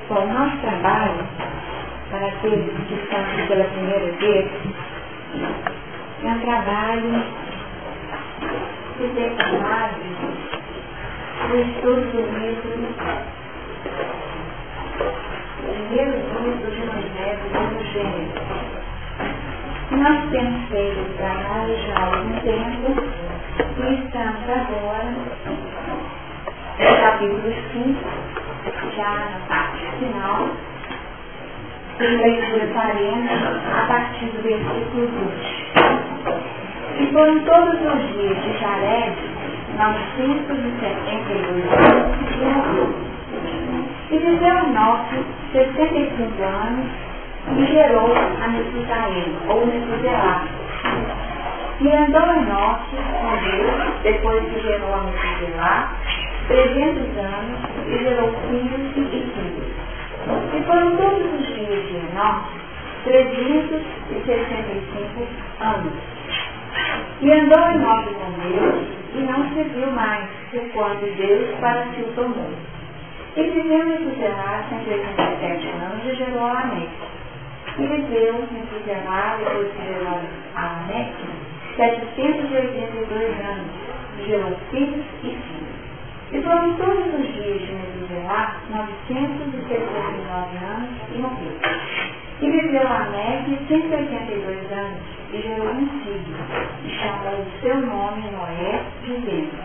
Bom, nosso trabalho, para aqueles que estão aqui pela primeira vez, é um trabalho intercalado no estudo do livro, primeiro livro do Evangelho do Gênesis. Nós temos feito esse trabalho já há algum tempo e estamos agora no capítulo 5, já na parte final, em leitura 40, a partir do versículo 20. E foram todos os dias de Jared 972 anos e morreu. E viveu Enoque 65 anos e gerou a Metusael, ou Metuselá. E andou Enoque com Deus, depois que gerou a Metuselá, 300 anos e gerou filhos e filhas. E foram todos os dias de Enoque 365 anos. E andou Enoque com Deus e não se viu mais, quando Deus para si o tomou. E viveu Metuselá 187 anos e gerou a Lameque. E viveu Metuselá, depois que gerou a Lameque, 782 anos e gerou filhos e filhas. E foram todos os dias de Metuselá 969 anos e morreu. E viveu Lameque 182 anos e gerou um filho, e chamou o seu nome Noé, dizendo: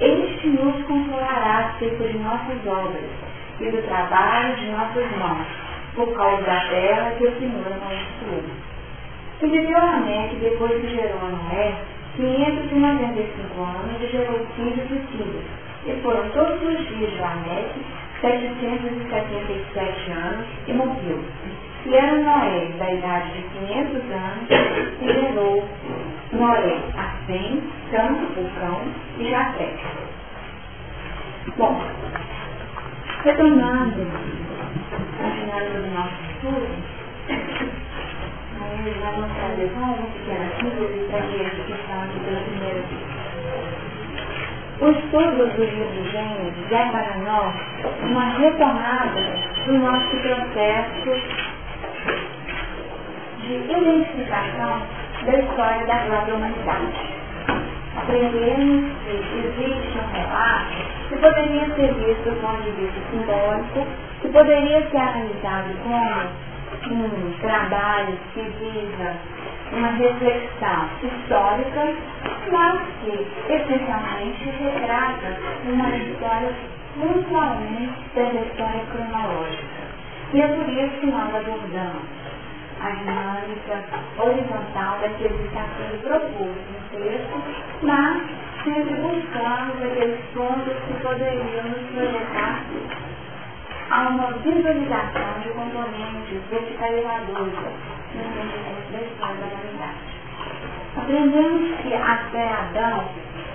Este nos consolará acerca de nossas obras e do trabalho de nossas mãos, por causa da terra que o Senhor amaldiçoou. E viveu Lameque depois que gerou a Noé 595 anos e gerou filhos e filhas. E foram todos os dias de Lameque 777 anos e morreu. E era Noé da idade de 500 anos e gerou Noé a Sem, Cão, o Cão e Jafé. Bom, retornando ao final do nosso estudo, nós vamos fazer só uma pequena síntese para aqueles que estão aqui pela primeira vez. O estudo do livro Gênesis é para nós uma retomada do nosso processo de identificação da história da própria humanidade. Aprendemos que existe um relato que poderia ser visto do ponto de vista simbólico, que poderia ser analisado como um trabalho que visa uma reflexão histórica, mas que essencialmente retrata uma história muito além da história cronológica. E é por isso que nós abordamos a dinâmica horizontal daquilo que está sendo proposto no texto, mas sempre buscamos aqueles pontos que poderiam nos projetar a uma visualização de componentes verticalizadores no entendimento da história da humanidade. Aprendemos que até Adão,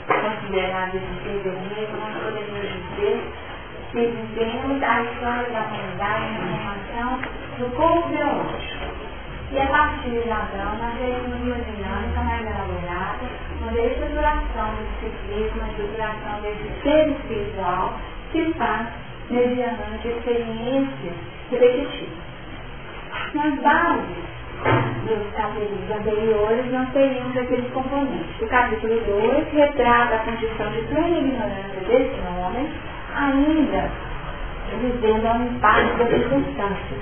considerado esse ser vermelho, nós poderíamos dizer que vivemos a história da humanidade em relação do corpo biológico. E a partir de Adão, nós veremos uma dinâmica mais elaborada, uma estruturação do ciclismo, uma estruturação desse ser espiritual que faz mediante experiências repetitivas. Nas bases dos capítulos anteriores, nós teríamos aqueles componentes. O capítulo 2 retrata a condição de plena ignorância desse homem, ainda vivendo ao impacto das circunstâncias.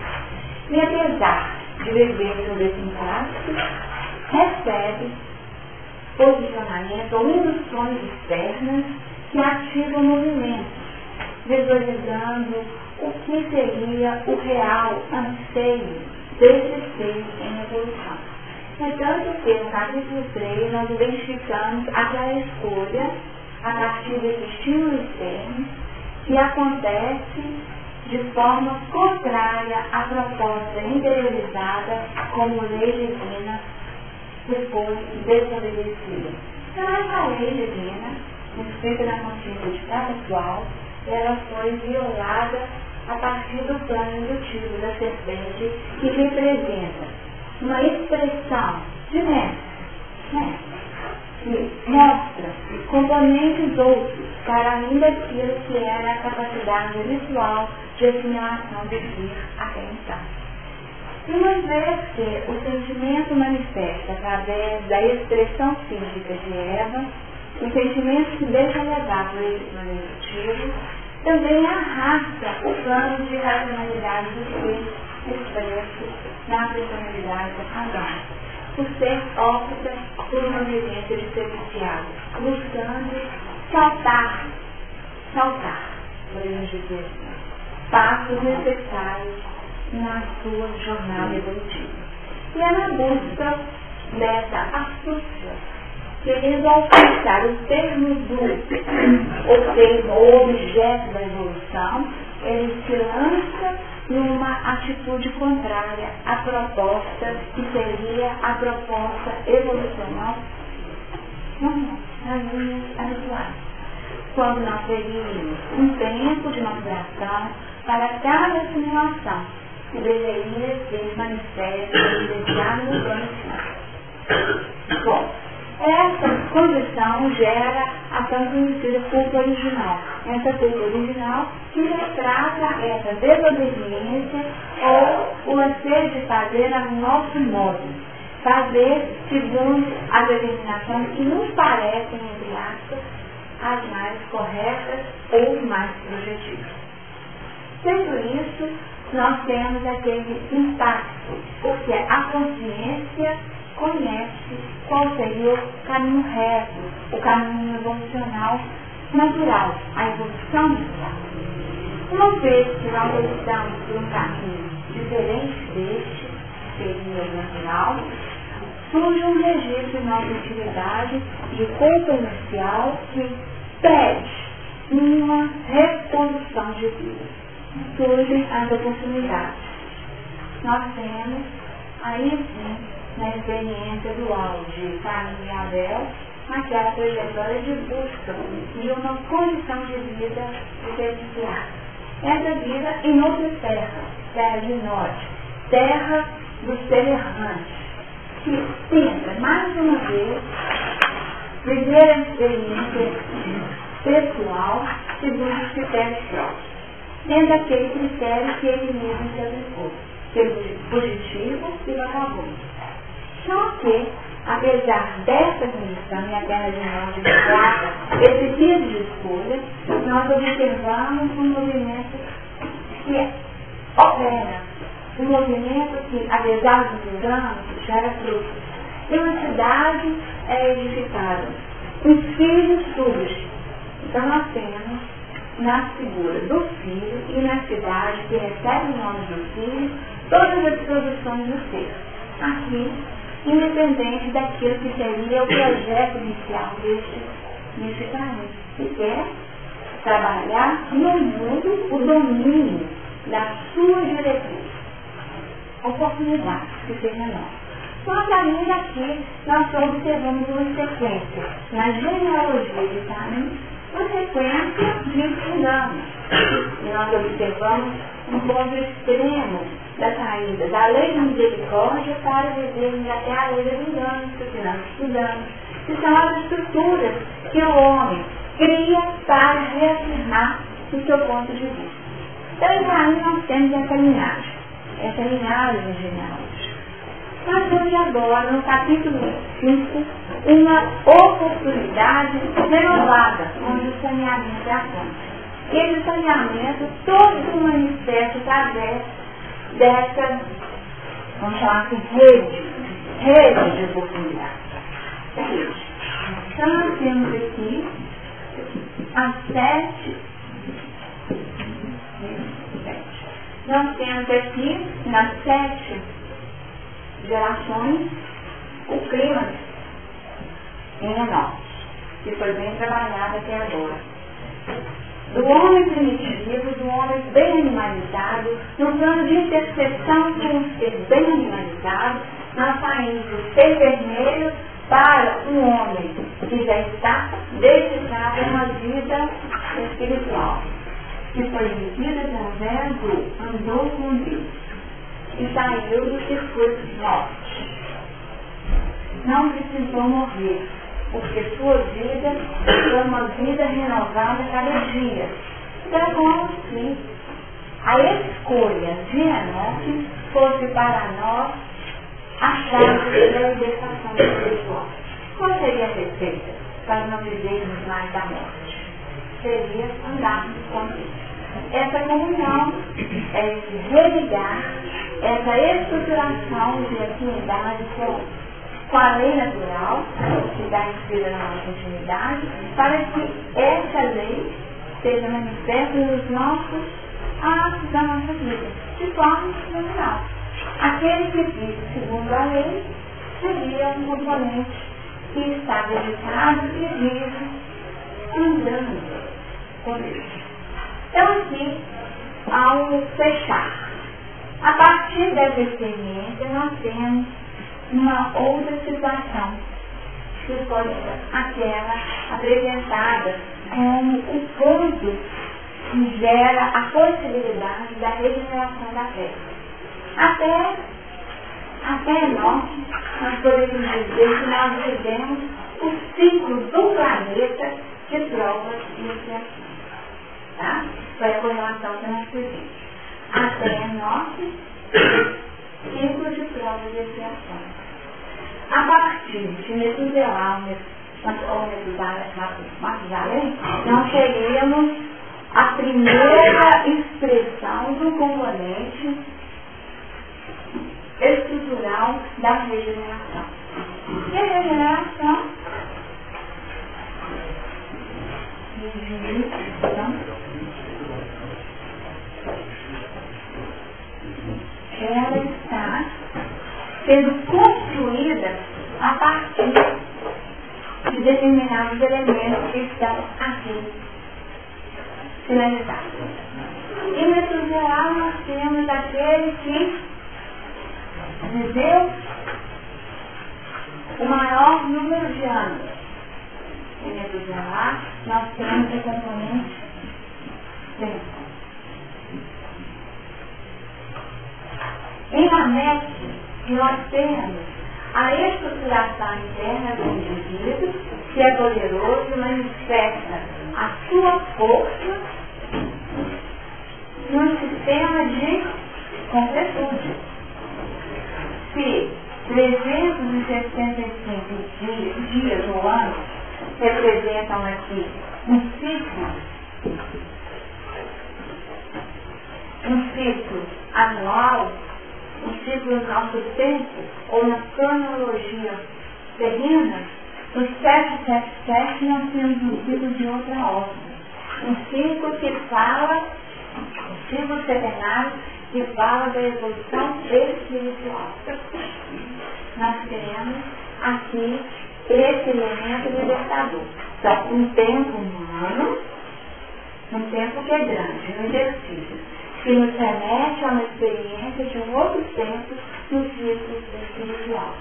E apesar de viver sobre esse impacto, recebe posicionamento ou induções externas que ativam o movimento, visualizando o que seria o real anseio desse ser em evolução. É tanto que no capítulo 3 nós identificamos aquela escolha a partir desse estímulo externo que acontece de forma contrária à proposta interiorizada como lei divina depois desobedecida. Então essa lei divina, inscrita na consciência de cada qual, ela foi violada a partir do plano indutivo da serpente, que representa uma expressão de mestre, que mostra componentes outros para além daquilo que era a capacidade visual de assimilação de vir até então. E uma vez que o sentimento manifesta através da expressão física de Eva, o sentimento se deixa levar por esse plano emotivo, também arrasta o plano de racionalidade do ser expresso na personalidade da razão. O ser opta por uma vivência diferenciada, buscando saltar, podemos dizer assim, passos necessários na sua jornada evolutiva. E é na busca dessa astúcia, querendo alcançar o termo o objeto da evolução, ele se lança numa atitude contrária à proposta que seria a proposta evolucional nas linhas habituais. Quando nós teríamos um tempo de maturação para cada assimilação que deveria ser manifesta e evidenciada no plano final. Bom, essa condição gera a tão conhecida culpa original. Essa culpa original que retrata essa desobediência ou o anseio de fazer a nosso modo. Fazer segundo as determinações que nos parecem, entre aspas, as mais corretas ou mais projetivas. Sendo isso, nós temos aquele impacto, porque a consciência conhece qual seria o caminho reto, o caminho evolucional natural, a evolução natural. Uma vez que nós estamos por um caminho diferente deste, seria o natural, surge um registro em nossa atividade de culpa inicial que pede uma recondução de vida. Surgem as oportunidades. Nós temos, aí sim, na experiência dual de Caim e Abel, aquela trajetória de busca de uma condição de vida diferenciada. Essa vida em outra terra, terra de norte, terra dos seres que tenta, mais uma vez, viver a experiência pessoal segundo os critérios próprios, sendo aquele critério que ele mesmo se aplicou, sendo positivo e vagabundo. Só que, apesar dessa condição e a terra de norte de prata, esse tipo de escolha, nós observamos um movimento que opera, um movimento que, apesar dos anos, gera frutos. E uma cidade é edificada, os filhos surgem. Então nós temos na figura do filho e na cidade que recebe o nome do filho todas as produções do ser. Aqui, independente daquilo que seria o projeto inicial deste planeta, que é trabalhar no mundo o domínio da sua diretriz. Oportunidade que seja nossa. Nós ainda aqui, nós observamos uma sequência, na genealogia de Caim, uma sequência de enganos. E nós observamos um ponto extremo da saída da lei da misericórdia para vivermos até a lei do engano, que nós estudamos, que são as estruturas que o homem cria para reafirmar o seu ponto de vista. Então, aí nós temos essa linhagem genealógica. Nós temos agora, no capítulo 5, uma oportunidade renovada, onde o saneamento é a fonte. Esse saneamento todo manifesta através dessa, vamos chamar assim, rede de oportunidades. Então, nós temos aqui as 7. Nós temos aqui, nas 7 gerações, o clima em Enoque, que foi bem trabalhado até agora. Do homem primitivo, do homem bem animalizado, no plano de interseção com o ser bem animalizado, nós saímos do ser vermelho para um homem que já está dedicado a uma vida espiritual, que foi vivida através do andou com Deus e saiu do circuito norte. Não precisou morrer, porque sua vida foi uma vida renovada cada dia. Então é como se a escolha de Enoque fosse para nós a chave da libertação espiritual. Qual seria a receita para não vivermos mais da morte? Seria andarmos com Cristo. Essa comunhão, esse religar, essa estruturação de intimidade com a lei natural, que está inscrita na nossa intimidade, para que essa lei seja manifesta nos nossos atos da nossa vida, de forma natural. Aquele que vive segundo a lei seria um componente que está dedicado e vive andando com Deus. Então aqui, ao fechar, a partir dessa experiência nós temos uma outra situação, que foi aquela apresentada como o ponto que gera a possibilidade da regeneração da Terra. Até nós podemos dizer que nós vivemos o ciclo do planeta de provas e expiações. Tá? Foi a correlação que nós fizemos. Até nós, ciclo de provas e expiações. A partir de Metusalém, nós teríamos a primeira expressão do componente estrutural da regeneração. E a regeneração ela está sendo construída a partir de determinados elementos que estão aqui finalizados. E nesse geral nós temos aquele que viveu o maior número de anos. E nesse geral nós temos o componente tempo. Em Lameque, nós temos a estruturação interna do indivíduo, que é poderoso e manifesta a sua força num sistema de completude. Se 365 dias no ano representam aqui um ciclo anual, um ciclo do nosso tempo, ou na cronologia terrena, no 777 nós temos um ciclo de outra ordem. Um ciclo que fala, um ciclo setenário, que fala da evolução espiritual. Nós temos aqui esse elemento libertador. Então, um tempo humano, um tempo que é grande, um exercício, que nos remete a uma experiência de um outro tempo no ciclo espiritual.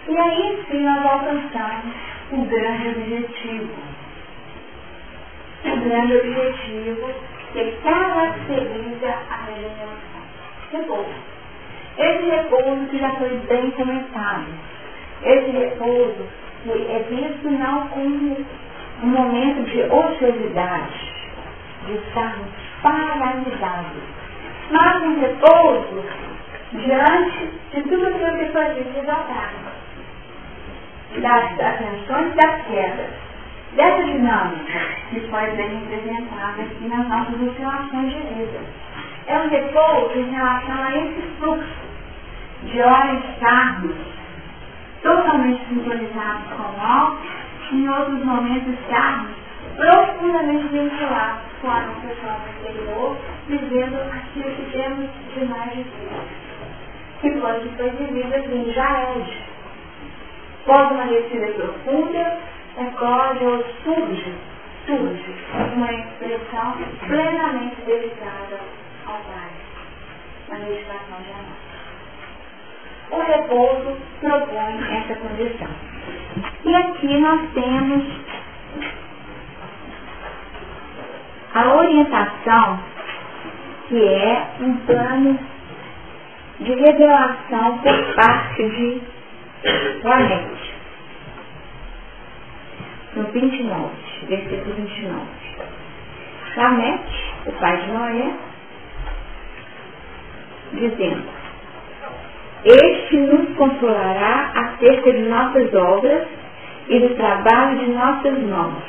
E aí sim nós alcançamos o grande objetivo. O grande objetivo que caracteriza a regeneração. Repouso. Esse repouso que já foi bem comentado. Esse repouso que é visto não como um momento de ociosidade, de estarmos paralisados, mas um repouso diante de tudo aquilo que foi vivido atrás, das ascensões e das quedas, dessa dinâmica que foi bem representada aqui nas nossas oscilações de vida. É um repouso em relação a esse fluxo de hora estarmos totalmente sintonizados com nós, em outros momentos estarmos profundamente vinculados com a nossa forma interior, vivendo aquilo que temos de mais difícil. Que foi vivido assim, já hoje. Pode uma descida profunda, eclode ou surge uma expressão plenamente dedicada ao Pai, na meditação de amor. O repouso propõe essa condição. E aqui nós temos a orientação, que é um plano de revelação por parte de Lameque. No 29, versículo 29. Lameque, o pai de Noé, dizendo: este nos consolará acerca de nossas obras e do trabalho de nossas mãos,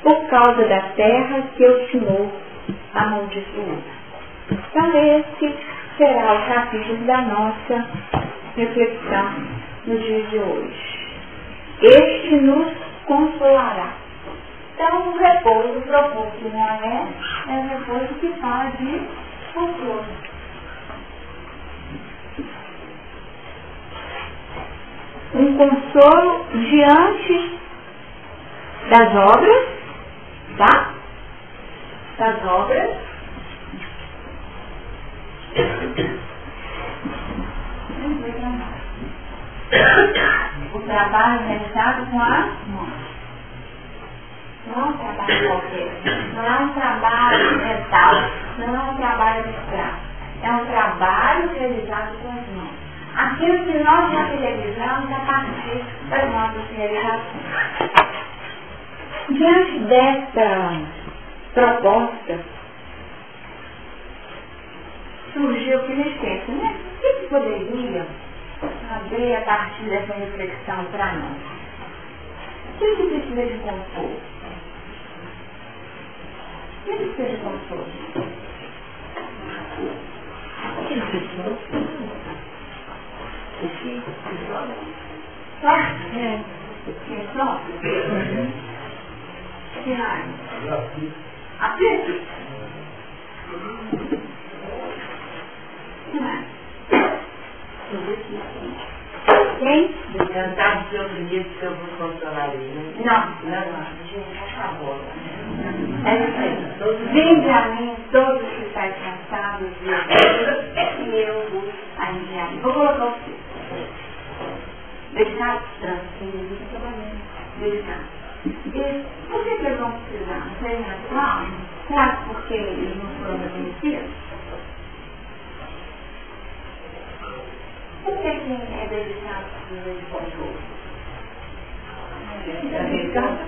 por causa da terra que o Senhor amaldiçoou. Então esse será o capítulo da nossa reflexão no dia de hoje. Este nos consolará. Então o repouso profundo de Noé é um repouso que fala de consolo. Um consolo diante das obras, tá? Das obras. O trabalho realizado com a mão. Não é um trabalho qualquer. Não é um trabalho mental. Não é um trabalho abstrato. É um trabalho realizado com as mãos. Aquilo que nós já realizamos a partir das nossas realizações. Diante desta proposta, surgiu o que me pensa, né? O que poderia saber a partir dessa reflexão para nós? O que precisa de consolo? O que precisa de consolo? O que precisa de consolo? O que? Só? É. Só? Que mais? Aperto? Que mais? Quem? Cantar de outro dia que eu vos consolarei. Não. Gente, acabou. É isso aí. Vinde a mim todos que estáis cansados e eu vos aliviarei. Vou colocar o texto. Dedicado? Tranquilo, trabalhando. Dedicado. E por que eles vão precisar? Não seria natural? Será que porque eles não foram reconhecidos? Por que quem é dedicado precisa de controle?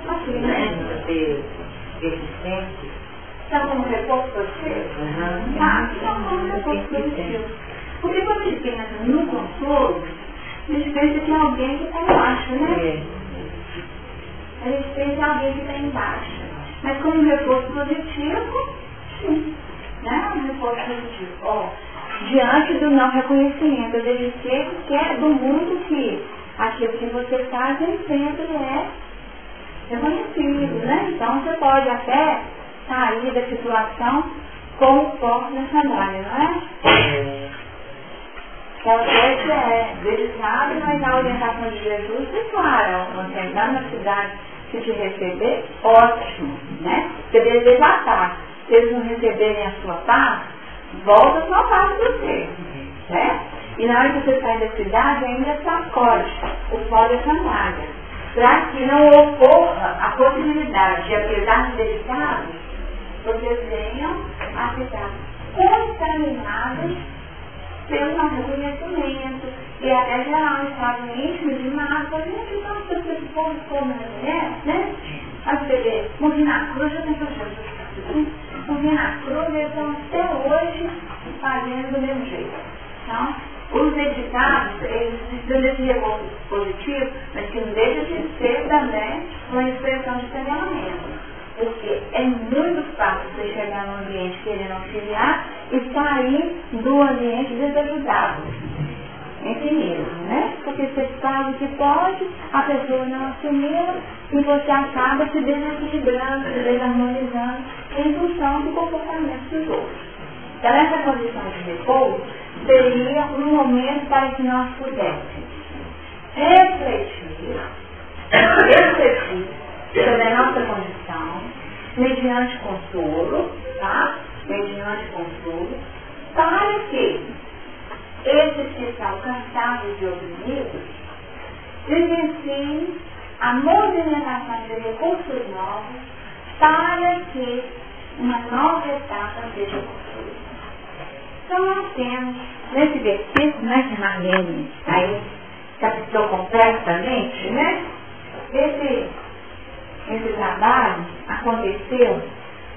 Para ter existência. Está como reforço positivo? Está como reforço positivo. Porque quando a gente pensa no consolo, a gente pensa que é alguém que está embaixo, né? A gente pensa em alguém que está embaixo. Mas como reforço positivo, sim. Né? Um reforço positivo. Diante do não reconhecimento, eu devo ser que é do mundo que aquilo que você faz nem sempre é reconhecido, né? Então você pode até sair da situação com o foco na sandália, não é? Talvez é dedicado, mas a orientação de Jesus é clara. Você entrar na cidade, se te receber, ótimo, né? Você deseja a paz. Se eles não receberem a sua paz, volta a sua paz para você, né? E na hora que você sai da cidade, ainda sacode o pó da sandália, para que não ocorra a possibilidade de, apesar de dedicados, vocês venham a ficar contaminados pelo não reconhecimento e até gerar um estado íntimo de mágoa. Gente, nossa, esse povo como mulher, né? Aí você vê, morri na cruz, já tentou Jesus. Morri na cruz, eles estão até hoje fazendo do mesmo jeito. Então, os dedicados, eles precisam desse recurso positivo, mas que não deixa de ser também uma expressão de treinamento. Porque é muito fácil você chegar num ambiente querendo auxiliar e sair do ambiente desajudado. Em si mesmo, né? Porque você faz o que pode, a pessoa não assumiu e você acaba se desequilibrando, se desarmonizando em função do comportamento dos outros. Então, essa condição de repouso seria um momento para que nós pudéssemos refletir sobre a nossa condição, mediante consolo, tá? Mediante consolo, para que esses que estão cansados e oprimidos vivenciem a movimentação de recursos novos para que uma nova etapa seja construída. Então nós temos nesse versículo, né, que Marlene aí captou completamente, né? Esse trabalho aconteceu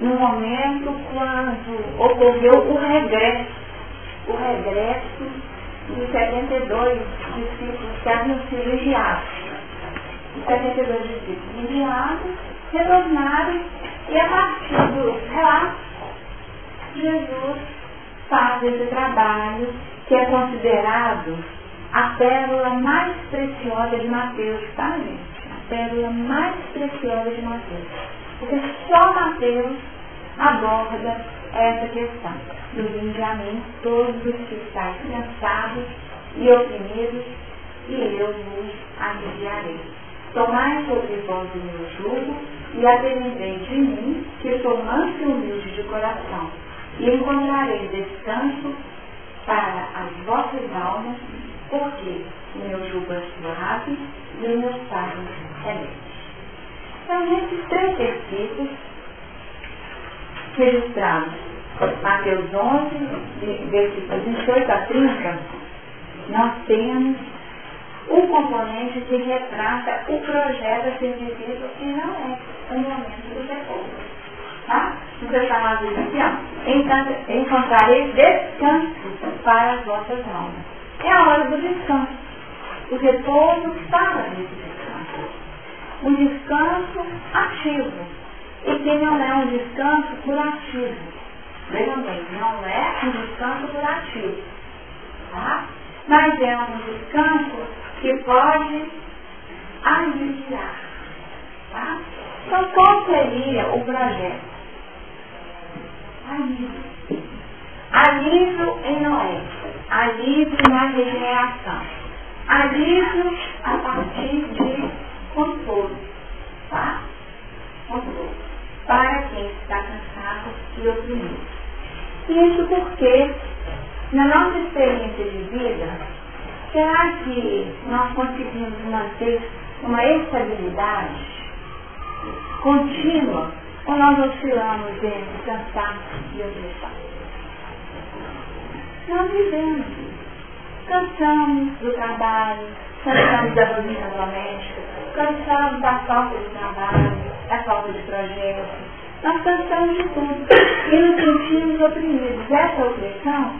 no momento quando ocorreu o regresso o regresso de 72 discípulos que haviam sido enviados. Os 72 discípulos enviados retornaram e a partir dos relatos, Jesus faz esse trabalho que é considerado a pérola mais preciosa de Mateus, tá, gente? A pérola mais preciosa de Mateus. Porque só Mateus aborda essa questão dos enviamentos, todos os que estão cansados e oprimidos, e eu vos aliviarei. Tomai sobre vós o meu jugo e aprendei de mim, que sou manso e humilde de coração, e encontrarei descanso para as vossas almas, porque o meu jugo é suave e o meu fardo é leve. Então, nesses 3 versículos registrados, Mateus 11, versículos 28 a 30, nós temos um componente que retrata o projeto a ser vivido e não é o momento do repouso. Tá? Não foi chamado de assim, ó. Encontrarei descanso para as vossas almas. É a hora do descanso. O repouso para esse descanso. Um descanso ativo. E que não é um descanso curativo. Vejam bem, não é um descanso curativo. Tá? Mas é um descanso que pode aliviar. Tá? Então, qual seria o projeto? Alívio. Alívio em Noé. Alívio na regeneração. Alívio a partir de consolo. Tá? Consolo. Para quem está cansado e oprimido. Isso porque, na nossa experiência de vida, será que nós conseguimos manter uma estabilidade contínua ou nós oscilamos entre cansaço e opressão? Nós vivemos. Cansamos do trabalho, cansamos da rotina doméstica, cansamos da falta de trabalho, da falta de projetos. Nós cansamos de tudo e nos sentimos oprimidos. Essa opressão,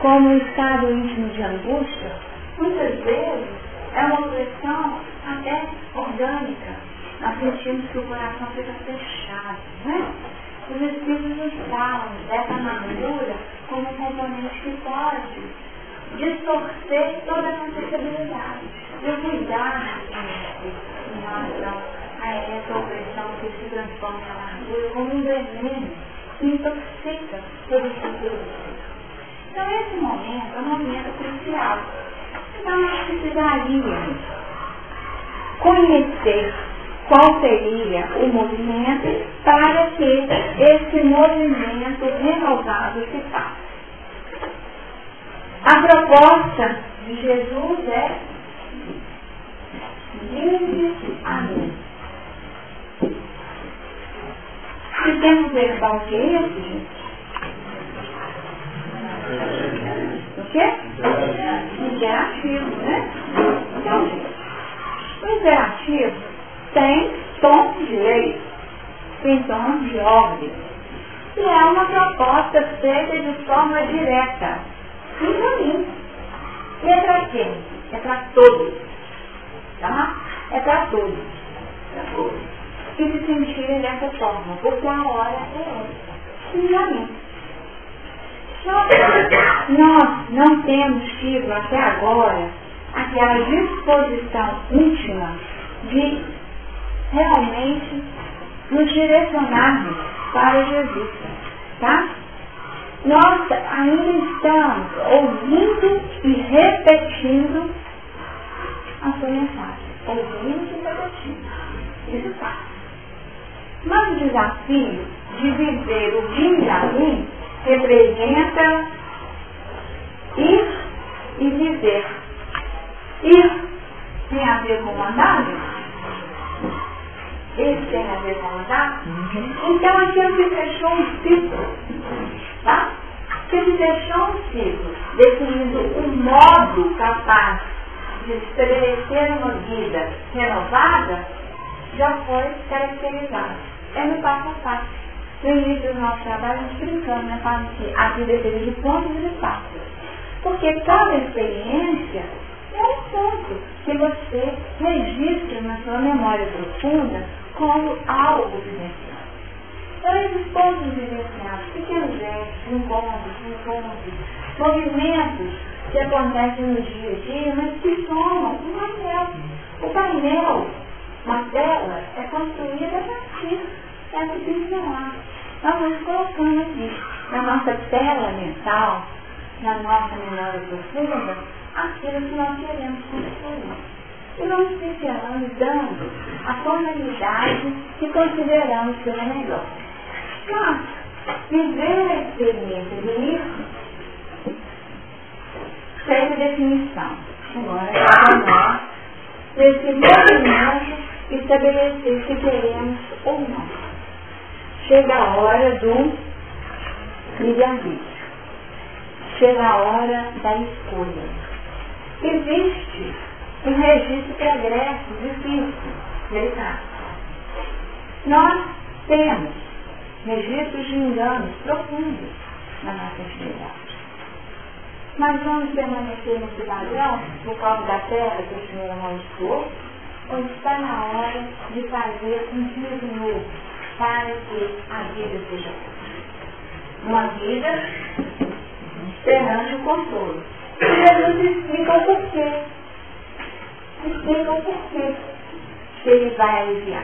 como um estado íntimo de angústia, muitas vezes é uma opressão até orgânica. Nós sentimos que o coração fica fechado, né? Os Espíritos nos falam dessa amargura como um componente que pode distorcer toda a nossa estabilidade. E cuidar em relação a essa opressão que se transforma em amargura como um veneno que intoxica todo o futuro. Então, esse momento é um momento crucial. Então, nós precisaríamos conhecer qual seria o movimento para que esse movimento renovado se faça. A proposta de Jesus é: vinde a mim. Se temos verbal que é esse, gente? O quê? Interativo, né? Então, gente, o interativo tem tom de lei, tem tom de ordem. E é uma proposta feita de forma direta. E para mim. E é para quem? É para todos. Tá? É para todos. Para todos. Que se sentirem dessa forma. Porque a hora é essa. E para mim. Nós não temos tido até agora aquela disposição íntima de realmente nos direcionarmos para Jesus, tá? Nós ainda estamos ouvindo e repetindo a sua mensagem. Ouvindo e repetindo. Isso tá. Mas o desafio de viver o vinde a mim representa ir e viver. Ir tem a ver com andar, esse tem a ver com andar. Então aqui se fechou um ciclo, tá? Se fechou um ciclo, definindo um modo capaz de estabelecer uma vida renovada, já foi caracterizado. É no passo a passo. No início do nosso trabalho, a gente brincando, né? Falando que a vida é feita de pontos e de passos. Porque cada experiência é um ponto que você registra na sua memória profunda como algo vivenciado. Então, esses pontos vivenciados, pequenos gestos, encontros, movimentos que acontecem no dia a dia, mas que somam um painel. O painel, uma tela, é construída a partir dessa pincelada. Nós vamos colocando aqui, na nossa tela mental, na nossa memória profunda, aquilo que nós queremos construir. E vamos pincelando, dando a tonalidade que consideramos ser a melhor. Mas, viver a experiência de isso, segue definição. Agora, nós, desse movimento, estabelecer se queremos ou não. Chega a hora do livre-arbítrio. Chega a hora da escolha. Existe um registro pregresso difícil, delicado. Nós temos registros de enganos profundos na nossa intimidade. Mas vamos permanecer nesse padrão por causa da terra que o Senhor amaldiçoou, ou está na hora de fazer um dia novo para que a vida seja uma vida perante o consolo. E Jesus explica o porquê. Explica o porquê que ele vai aliviar.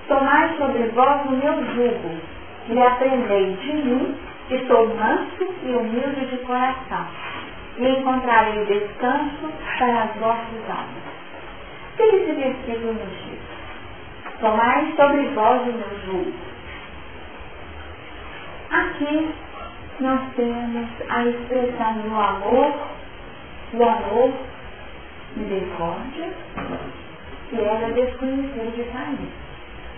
Tomai sobre vós o meu jugo, e aprendei de mim, que sou manso e humilde de coração, e encontrarei descanso para as vossas almas. O que esse versículo nos diz? Tomai sobre vós o meu jugo. Aqui nós temos a expressão do amor, misericórdia, que era desconhecido de família.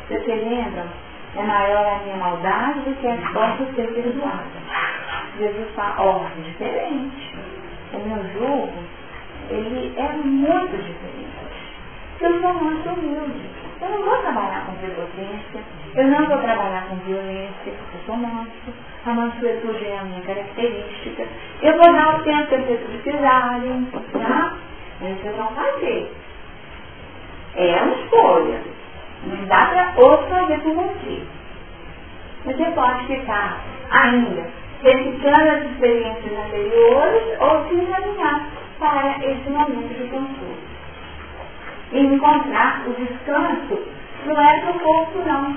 Vocês se lembram? É maior a minha maldade do que as possam ser perdoadas. Jesus fala, diferente. O meu jugo, ele é muito diferente. Eu sou muito humilde. Eu não vou trabalhar com prepotência, eu não vou trabalhar com violência, porque eu sou manso. A mansuetude é a minha característica. Eu vou dar o tempo que vocês precisarem, tá? Mas vocês vão fazer. É uma escolha. Não dá para outro fazer por você. Você pode ficar ainda replicando as experiências anteriores ou se encaminhar para esse momento de consolo. E encontrar o descanso não é para o corpo, não.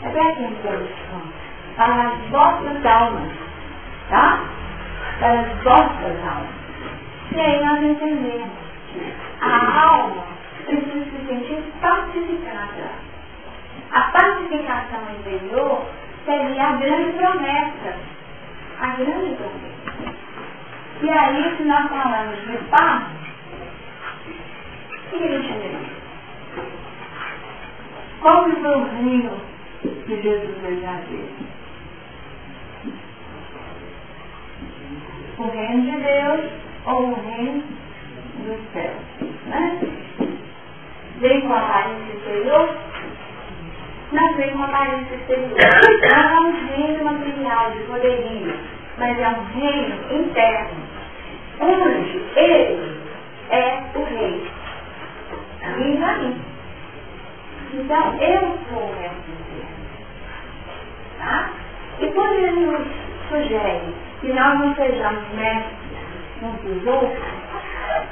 É para quem que é o descanso? Para as vossas almas. Tá? Para as vossas almas. E aí nós entendemos que a alma precisa se sentir pacificada. A pacificação interior seria a grande promessa. A grande promessa. E aí, se nós falamos de paz, o que ele chama? Qual que foi o reino que Jesus veio trazer? O reino de Deus ou o reino dos céus? Né? Vem com a aparência exterior? Não vem com a aparência exterior. Não é um reino material de poderio, mas é um reino interno, onde ele é o rei. E aí. Então, eu sou o mestre interno. Tá? E quando ele nos sugere que nós não sejamos mestres uns dos outros,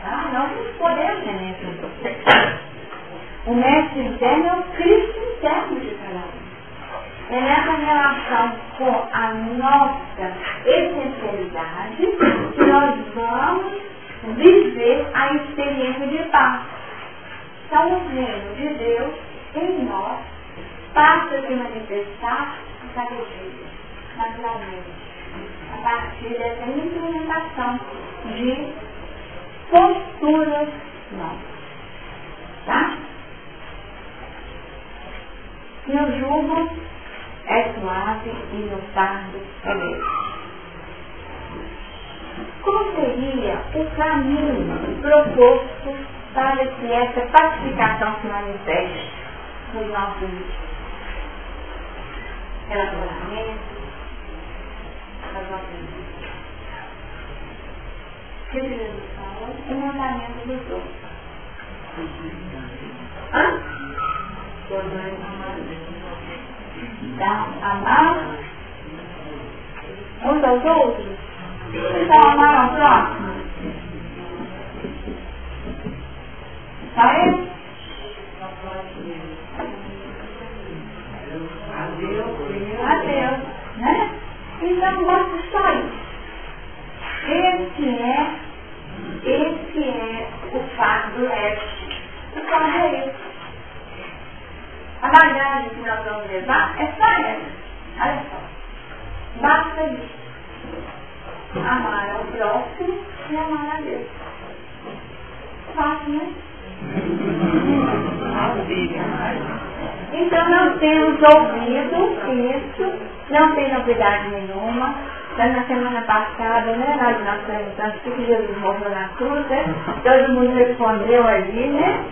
tá? Nós não podemos ser mestres uns dos outros. O mestre interno é o Cristo interno de cada um. É nessa relação com a nossa essencialidade que nós vamos viver a experiência de paz. Então, o reino de Deus em nós passa a se manifestar a cada dia, naturalmente, a partir dessa implementação de posturas novas. Tá? Meu jugo é suave e meu fardo é leve. Qual seria o caminho proposto para que essa pacificação se manifeste nos nossos relacionamentos, nas nossas vidas? que Jesus falou? O mandamento dos outros. Hã? Então, amar uns aos outros. Então, amar ao próximo. Só ele? A Deus, né? Então, basta só isso. Esse é o fardo leve. O fardo é esse. A bagagem que nós vamos levar é só essa. Olha só. Basta isso. Amar ao próximo e amar a Deus. Fácil, né? Então nós temos ouvido isso, não tem novidade nenhuma. Na semana passada, né, nós perguntamos por que Jesus morreu na cruz, né? Todo mundo respondeu ali, né?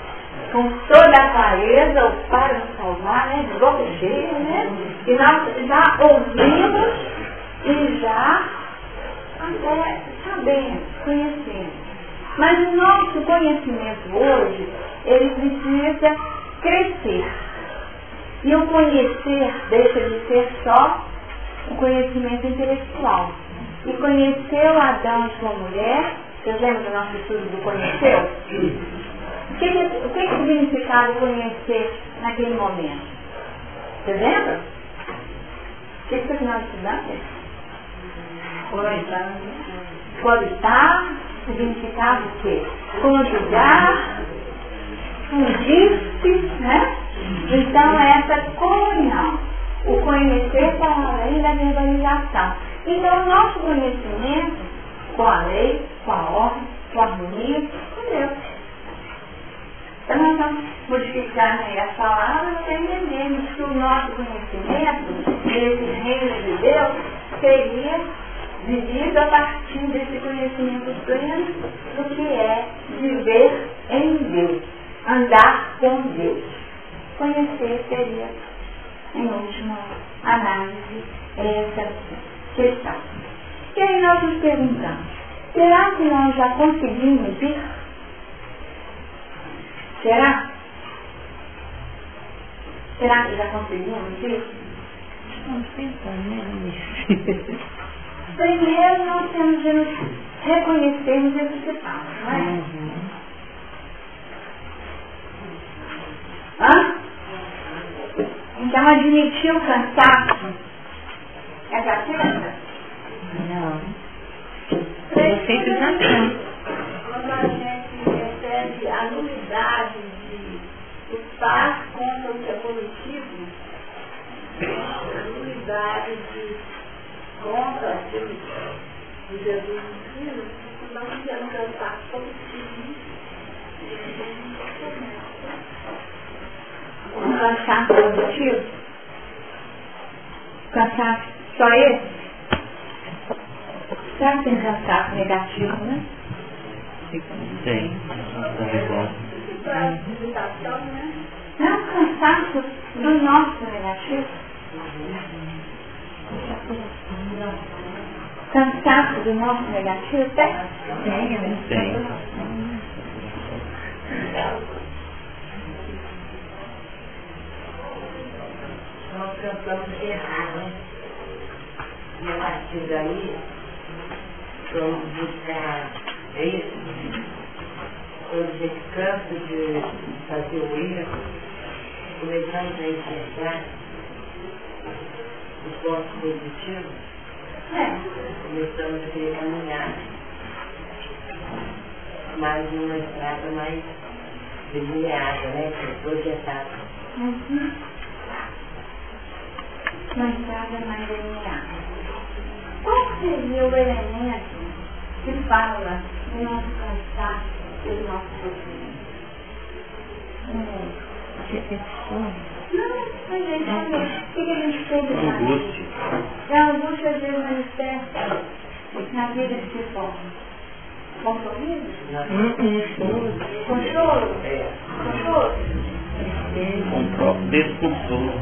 Com toda a clareza, para nos salvar, né? De boca cheia, né? E nós já ouvimos e já até sabemos, conhecemos. Mas o nosso conhecimento hoje, ele precisa crescer. E o conhecer deixa de ser só o conhecimento intelectual. E conheceu Adão e sua mulher, vocês lembram do nosso estudo do conheceu? O que significava conhecer naquele momento? Você lembra? O que foi que nós estudamos? Coabitar significava o quê? Conjugar, fundir-se, né? Então essa comunhão, o conhecer para além da verbalização. Então o nosso conhecimento com a lei, com a ordem, com a harmonia, com Deus. Então nós vamos modificar as palavras para entendermos que o nosso conhecimento desse reino de Deus seria vivido a partir desse conhecimento pleno do que é viver em Deus, andar com Deus. Conhecer seria, em última análise, essa questão. E aí nós nos perguntamos, será que nós já conseguimos ir? Será? Será que já conseguimos ir? Estamos pensando nisso. Primeiro nós temos de nos reconhecermos necessitados, não é? Hã? Então admitir o cansaço é gratuita? Não. Preciso já tem. Quando a gente recebe a nulidade de lutar contra o que é positivo, a nulidade de contra aquilo que Jesus ensina, não querendo cantar positivo. Um cansaço positivo? Cansaço só esse? Será que tem cansaço negativo, né? Tem. Não, cansaço do nosso negativo. Cansaço do nosso negativo, tem? Tem. Nós cantamos errar, né? E a partir daí, vamos buscar isso. Quando a gente cansa de fazer o erro, começamos a enxergar os pontos positivos, começamos a querer caminhar mais numa estrada mais delineada, né? Projetada. Uma estrada mais delineada. Qual seria o elemento que fala do nosso cansaço e do nosso sofrimento? Não, mas a gente sabe o que a gente sempre faz. Angústia. E a angústia às vezes manifesta na vida de que forma? Com sorriso? Com choro? Com choro? Com o próprio desconsolo.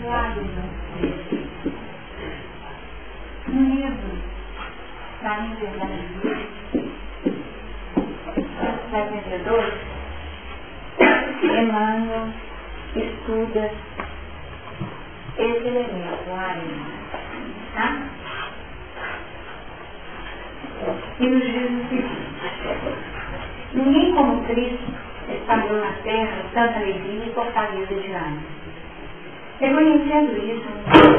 Lágrimas. Medo. Para a verdade. 72, Emmanuel estuda esse elemento, o ânimo, tá? E nos diz o seguinte: ninguém como Cristo espalhou na terra tanta alegria e fortaleza de ânimo. Reconhecendo isso,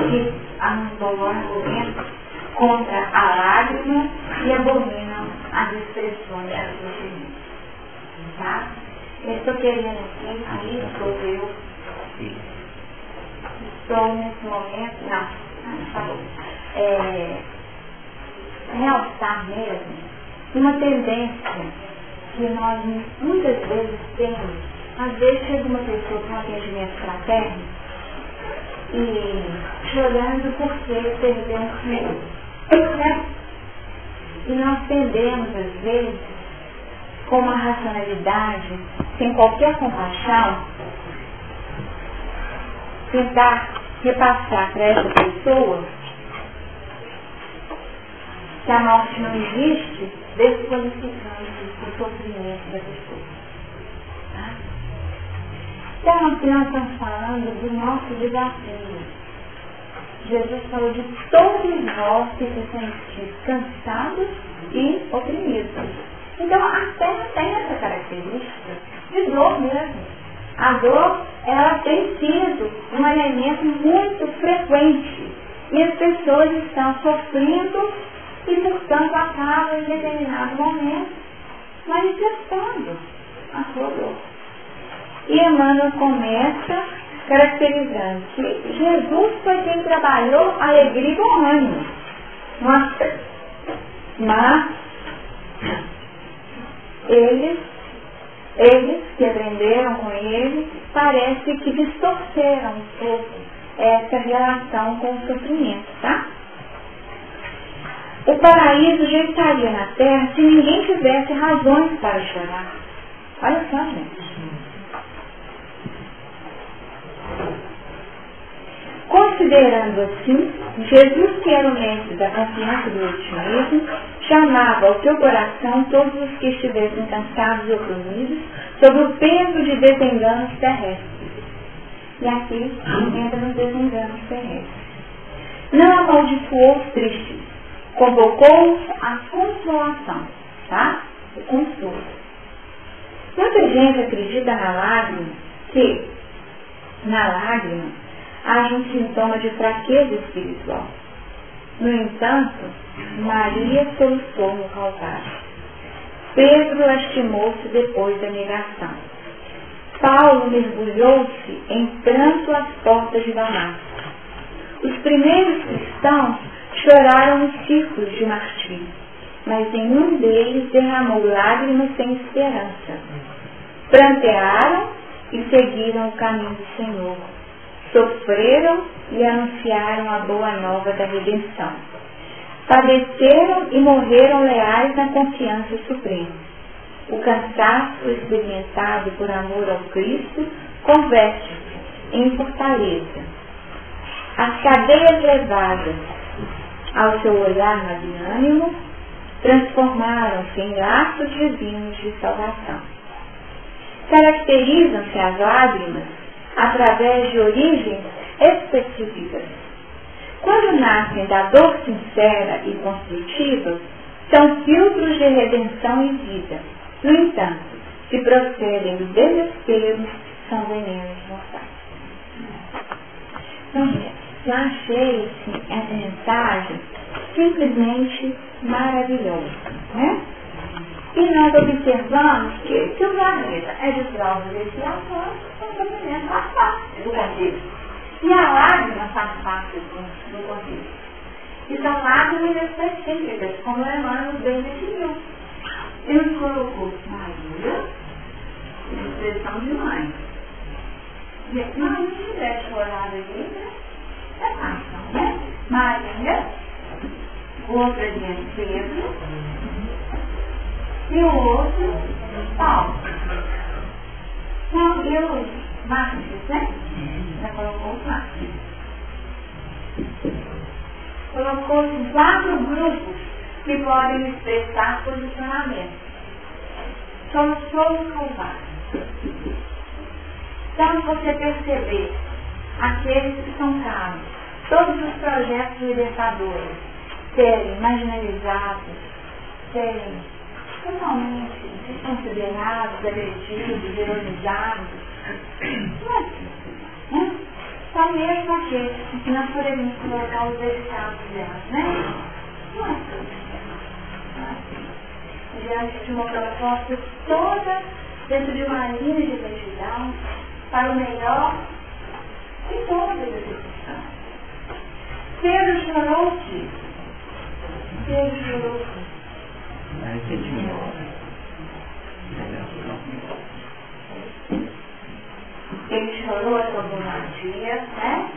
que anunciou o argumento contra a lágrima e abominam as expressões do sofrimento. Tá? Eu estou querendo aqui, aí sou eu. Estou nesse momento, não, falou. Realçar mesmo uma tendência que nós muitas vezes temos. Às vezes chega uma pessoa com atendimento fraterno e chorando porque perdeu um filho. Né? E nós tendemos, às vezes, com uma racionalidade, sem qualquer compaixão, tentar repassar para essa pessoa que a morte não existe, desqualificando o sofrimento da pessoa. Tá? Então, aqui nós estamos falando do nosso desafio. Jesus falou de todos nós que se sentem cansados e oprimidos. Então, a terra tem essa característica de dor mesmo. A dor, ela tem sido um elemento muito frequente. E as pessoas estão sofrendo e, portanto, acabam em determinado momento manifestando a sua dor. E Emmanuel começa caracterizando que Jesus foi quem trabalhou a alegria com ânimo. Mas eles que aprenderam com ele, parece que distorceram um pouco essa relação com o sofrimento, tá? O paraíso já estaria na terra se ninguém tivesse razões para chorar. Olha só, gente. Considerando assim, Jesus, que era o mestre da confiança e do otimismo, chamava ao seu coração todos os que estivessem cansados e oprimidos sob o peso de desenganos terrestres. E aqui entra nos desenganos terrestres. Não amaldiçoou os tristes, convocou-os à consolação, tá? O consolo. Muita gente acredita na lágrima, que na lágrima haja um sintoma de fraqueza espiritual. No entanto, Maria soluçou no Calvário. Pedro lastimou-se depois da negação. Paulo mergulhou-se em pranto às portas de Damasco. Os primeiros cristãos choraram nos círculos de martírio, mas nenhum deles derramou lágrimas sem esperança. Prantearam e seguiram o caminho do Senhor. Sofreram e anunciaram a boa nova da redenção. Padeceram e morreram leais na confiança suprema. O cansaço experimentado por amor ao Cristo converte-se em fortaleza. As cadeias levadas ao seu olhar magnânimo transformaram-se em laços divinos de salvação. Caracterizam-se as lágrimas através de origens específicas. Quando nascem da dor sincera e construtiva, são filtros de redenção e vida. No entanto, se procedem do desespero, são venenos mortais. Então, eu achei essa mensagem simplesmente maravilhosa, né? E nós observamos que o planeta é de provas expiatórias, o sofrimento faz parte do contexto. E a lágrima faz parte do contexto. E são lágrimas específicas, como o Emmanuel bem definiu. Ele nos colocou Maria, expressão de mãe. Se não tivesse chorado aqui, é fácil, né? Maria, outra de Pedro, e o outro, Paulo. Então, e os mártires, né? Já colocou os mártires. Colocou-se 4 grupos que podem expressar posicionamento. somos todos calvários. Então, se você perceber aqueles que são caros, todos os projetos libertadores serem marginalizados, serem totalmente desconsiderados, agredidos, ironizados, não é assim, né? Só mesmo aqueles que nós podemos colocar os dedicados delas, né? Não é assim. Diante de uma proposta toda dentro de uma linha de retidão para o melhor de todas as instituições. Pedro chorou o quê? Pedro chorou o quê? Ele chorou a sua vadia, né?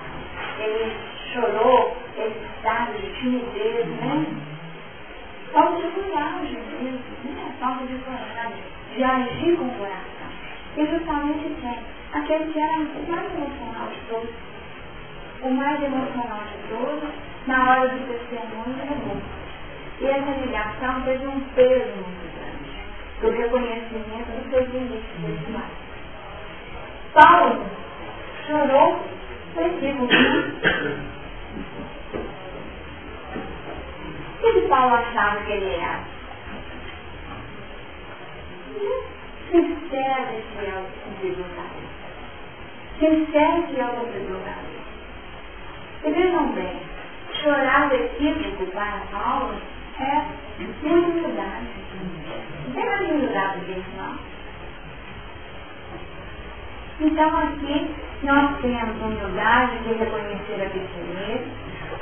Ele chorou esse estado de timidez, né? Falta de coragem mesmo, né? Falta de coragem, de agir com o coração. E justamente quem? Aquele que era o mais emocional de todos. O mais emocional de todos, na hora do testemunho, negou. E essa ligação teve um peso muito grande, do reconhecimento dos seus limites pessoais. Paulo chorou versículo. O que Paulo achava que ele era? Sincero e fiel cumpridor da lei. Sincero e fiel cumpridor da lei. E vejam bem, chorar recíproco para Paulo é muita humildade. Não tem mais humildade disso, não. Então aqui nós temos a humildade de reconhecer a pequenez,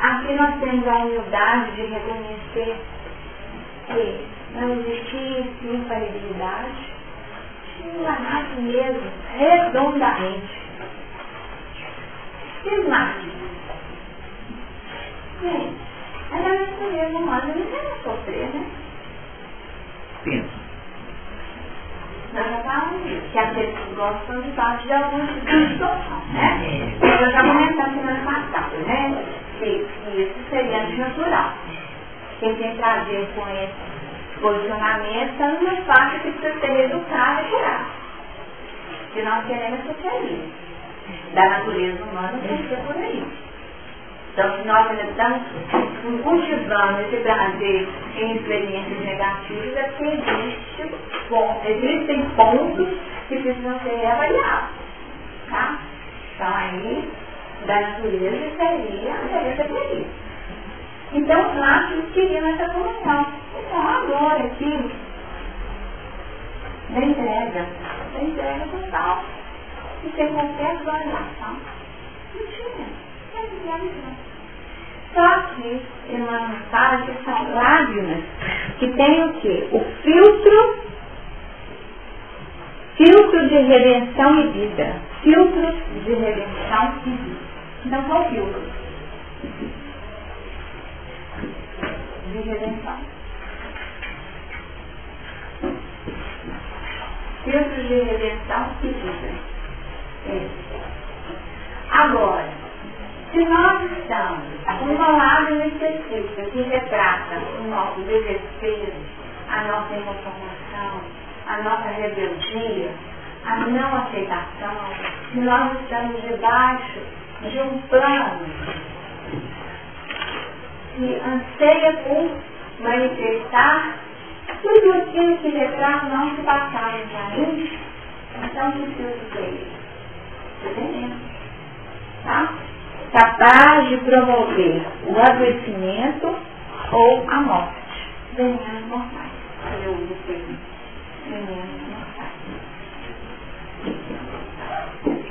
aqui nós temos a humildade de reconhecer que não existia infalibilidade, nasce mesmo, redondamente. Fiz nasce. Gente, ela é isso mesmo, humano, não quer sofrer, né? Pensa. Nós já falamos disso, que aqueles que gostam de parte de alguns tipos de situação, né? Eu já comentei semana passada, né? Que isso seria antinatural. Quem tem prazer com esse posicionamento está numa faixa que precisa ser educada e curada. Se nós queremos socialismo da natureza humana, tem que ser por aí. Então, se nós ainda estamos cultivando esse prazer em experiências negativas, é porque existem pontos que precisam ser reavaliados. Tá? Então, aí, da natureza seria ser por isso. Então, nós queríamos essa comunhão. Então, agora, aqui, da entrega total, e sem qualquer validação. Não tinha. Só que, irmã, fala que são lágrimas que tem o quê? O filtro de redenção e vida. Filtro de redenção e vida. Então, qual o filtro? De redenção. Filtro de redenção e vida. Agora, se nós estamos com uma lágrima específica que retrata o nosso desespero, a nossa emocionação, a nossa rebeldia, a não aceitação, se nós estamos debaixo de um plano que anseia por manifestar tudo aquilo que retrata o nosso passado para mim, então que filtro é isso? Entendendo? Tá? Capaz de promover o adoecimento ou a morte. Venenos mortais. Eu uso o termo. Venenos mortais.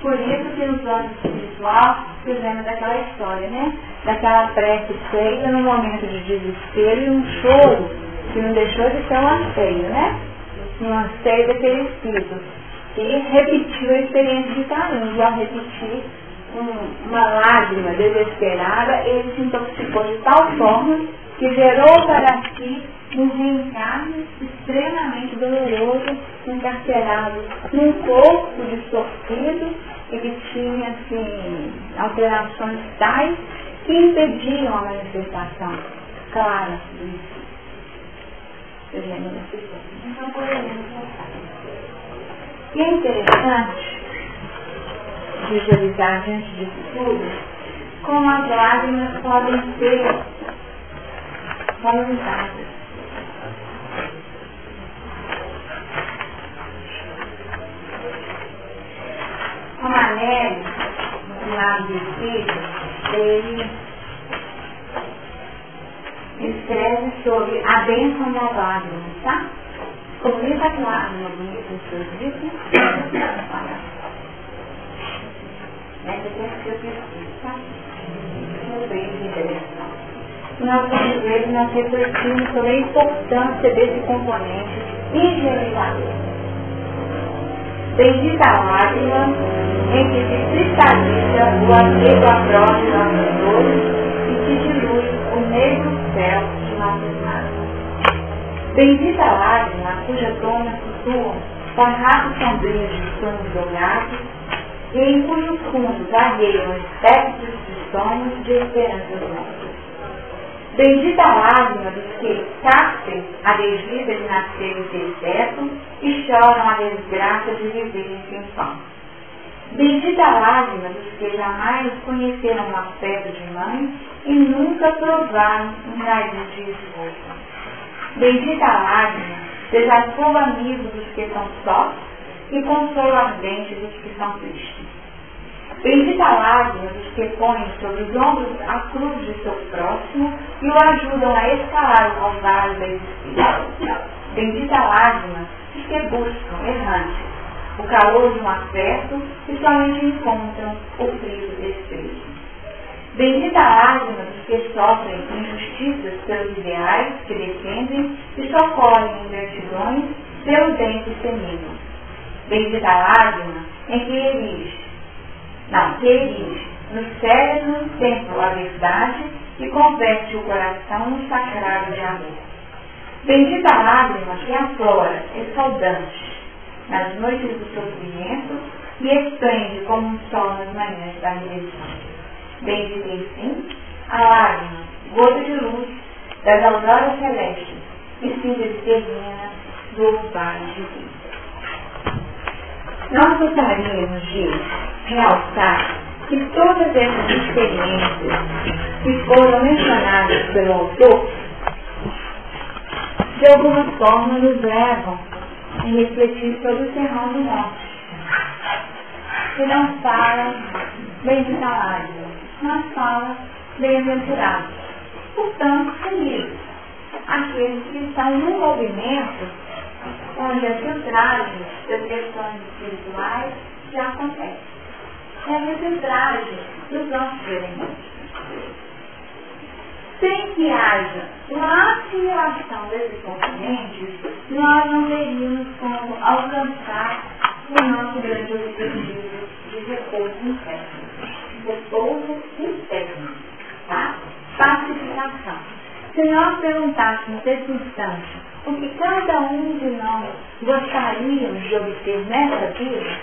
Por isso que no plano espiritual fizemos aquela história, né? Daquela prece feita no momento de desespero e um choro que não deixou de ser um anseio, né? Um anseio daquele espírito. E repetiu a experiência de carinho, ao repetir uma lágrima desesperada, ele se intoxicou de tal forma que gerou para si um reencarne extremamente doloroso, encarcerado num corpo distorcido e que tinha assim, alterações tais que impediam a manifestação clara do espírito. Então, poderíamos voltar. E é interessante visualizar diante disso tudo como as lágrimas podem ser valorizadas. O Manelli, no lado do Espírito, ele escreve sobre a bênção das lágrimas, tá? Como ele está claro no bonito dos seus livros, essa aqui é a sua pesquisa, tá? Muito bem, interessante. Nós vamos ver, nós refletimos sobre a importância desse componente higienizador. Bendita a lágrima em que se cristaliza o apego à prova de nossos dores e se dilui o negro céu de nossas mágoas. Bendita a lágrima cuja tona flutua barracos sombrios de sonhos dourados e em cujos fundos arreiam espectros de sonhos de esperanças novas. Bendita a lágrima dos que captem a alegria de nascerem sem teto e choram a desgraça de viverem sem pão. Bendita a lágrima dos que jamais conheceram o afeto de mãe e nunca provaram um jardim de esforço. Bendita a lágrima desafogo amigo dos que são sós e consolo ardente dos que são tristes. Bendita a lágrima dos que põem sobre os ombros a cruz de seu próximo e o ajudam a escalar o calvário da existência. Bendita a lágrima dos que buscam, errantes, o calor de um afeto e somente encontram o frio do desprezo. Bendita a lágrima dos que sofrem injustiças pelos ideais que defendem e socorrem ingratidões pelos dentes temidos. Bendita a lágrima em que erige no cérebro templo a verdade e converte o coração no sagrado de amor. Bendita a lágrima que aflora, escaldante, nas noites do sofrimento e esplende como um sol nas manhãs da redenção. Bendita, enfim, a lágrima, gota de luz das auroras celestes e síntese divina do orvalho divino. Nós gostaríamos de realçar que todas essas experiências que foram mencionadas pelo autor, de alguma forma nos levam a refletir sobre o Sermão do Monte, que não fala bendita lágrima, mas fala bem-aventurados. Portanto, felizes aqueles que estão no movimento onde a filtragem das questões espirituais já acontece. É a filtragem dos nossos elementos. Sem que haja uma assimilação desses componentes, nós não teríamos como alcançar o nosso grande objetivo de repouso interno. Repouso interno, tá? Pacificação. Se nós perguntássemos nesse instante o que cada um de nós gostaríamos de obter nessa vida,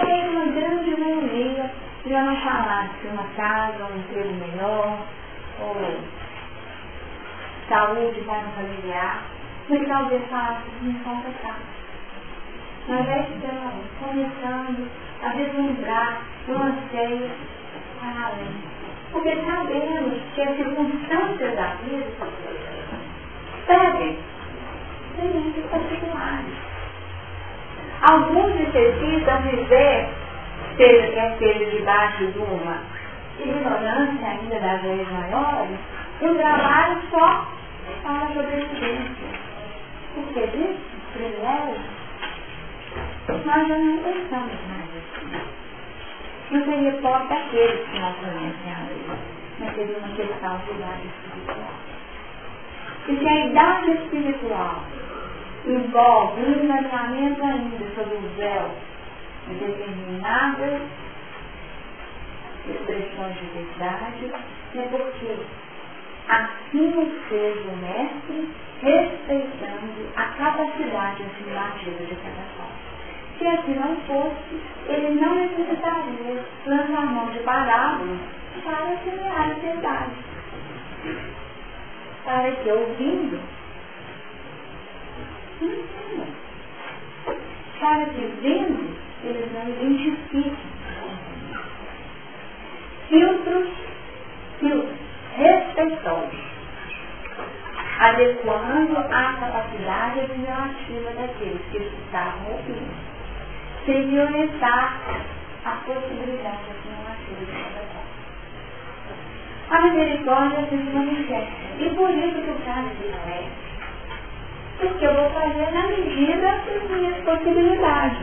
seria uma grande maioria já não falasse uma casa, um emprego melhor, ou saúde para um familiar, mas talvez falasse me falta casa. Nós já estamos começando a vislumbrar o anseio para além. Porque sabemos que as circunstâncias da vida pedem experiências particulares. Alguns necessitam viver, seja debaixo de uma ignorância ainda das leis maiores, um trabalho só para a sobrevivência. Por que disso? Privilégio? Nós já não pensamos mais assim. Não seria pobre daqueles que não conhecem a lei, mas seria uma questão de idade espiritual. E se a idade espiritual envolve um imaginamento ainda sobre o véu de determinadas expressões de verdade, é porque assim o seja o mestre, respeitando a capacidade assimilativa de cada qual. Se assim não fosse, ele não necessitaria lançar mão de parábolas para assimilar a verdade. Para que ouvindo, para que vendo, eles não identifiquem. Filtros respeitosos, adequando a capacidade admirativa daqueles que estavam ouvindo, sem violentar a possibilidade afirmativa de cada qual. A misericórdia se manifesta. E por isso que o caso de Noé, porque eu vou fazer na medida das minhas possibilidades.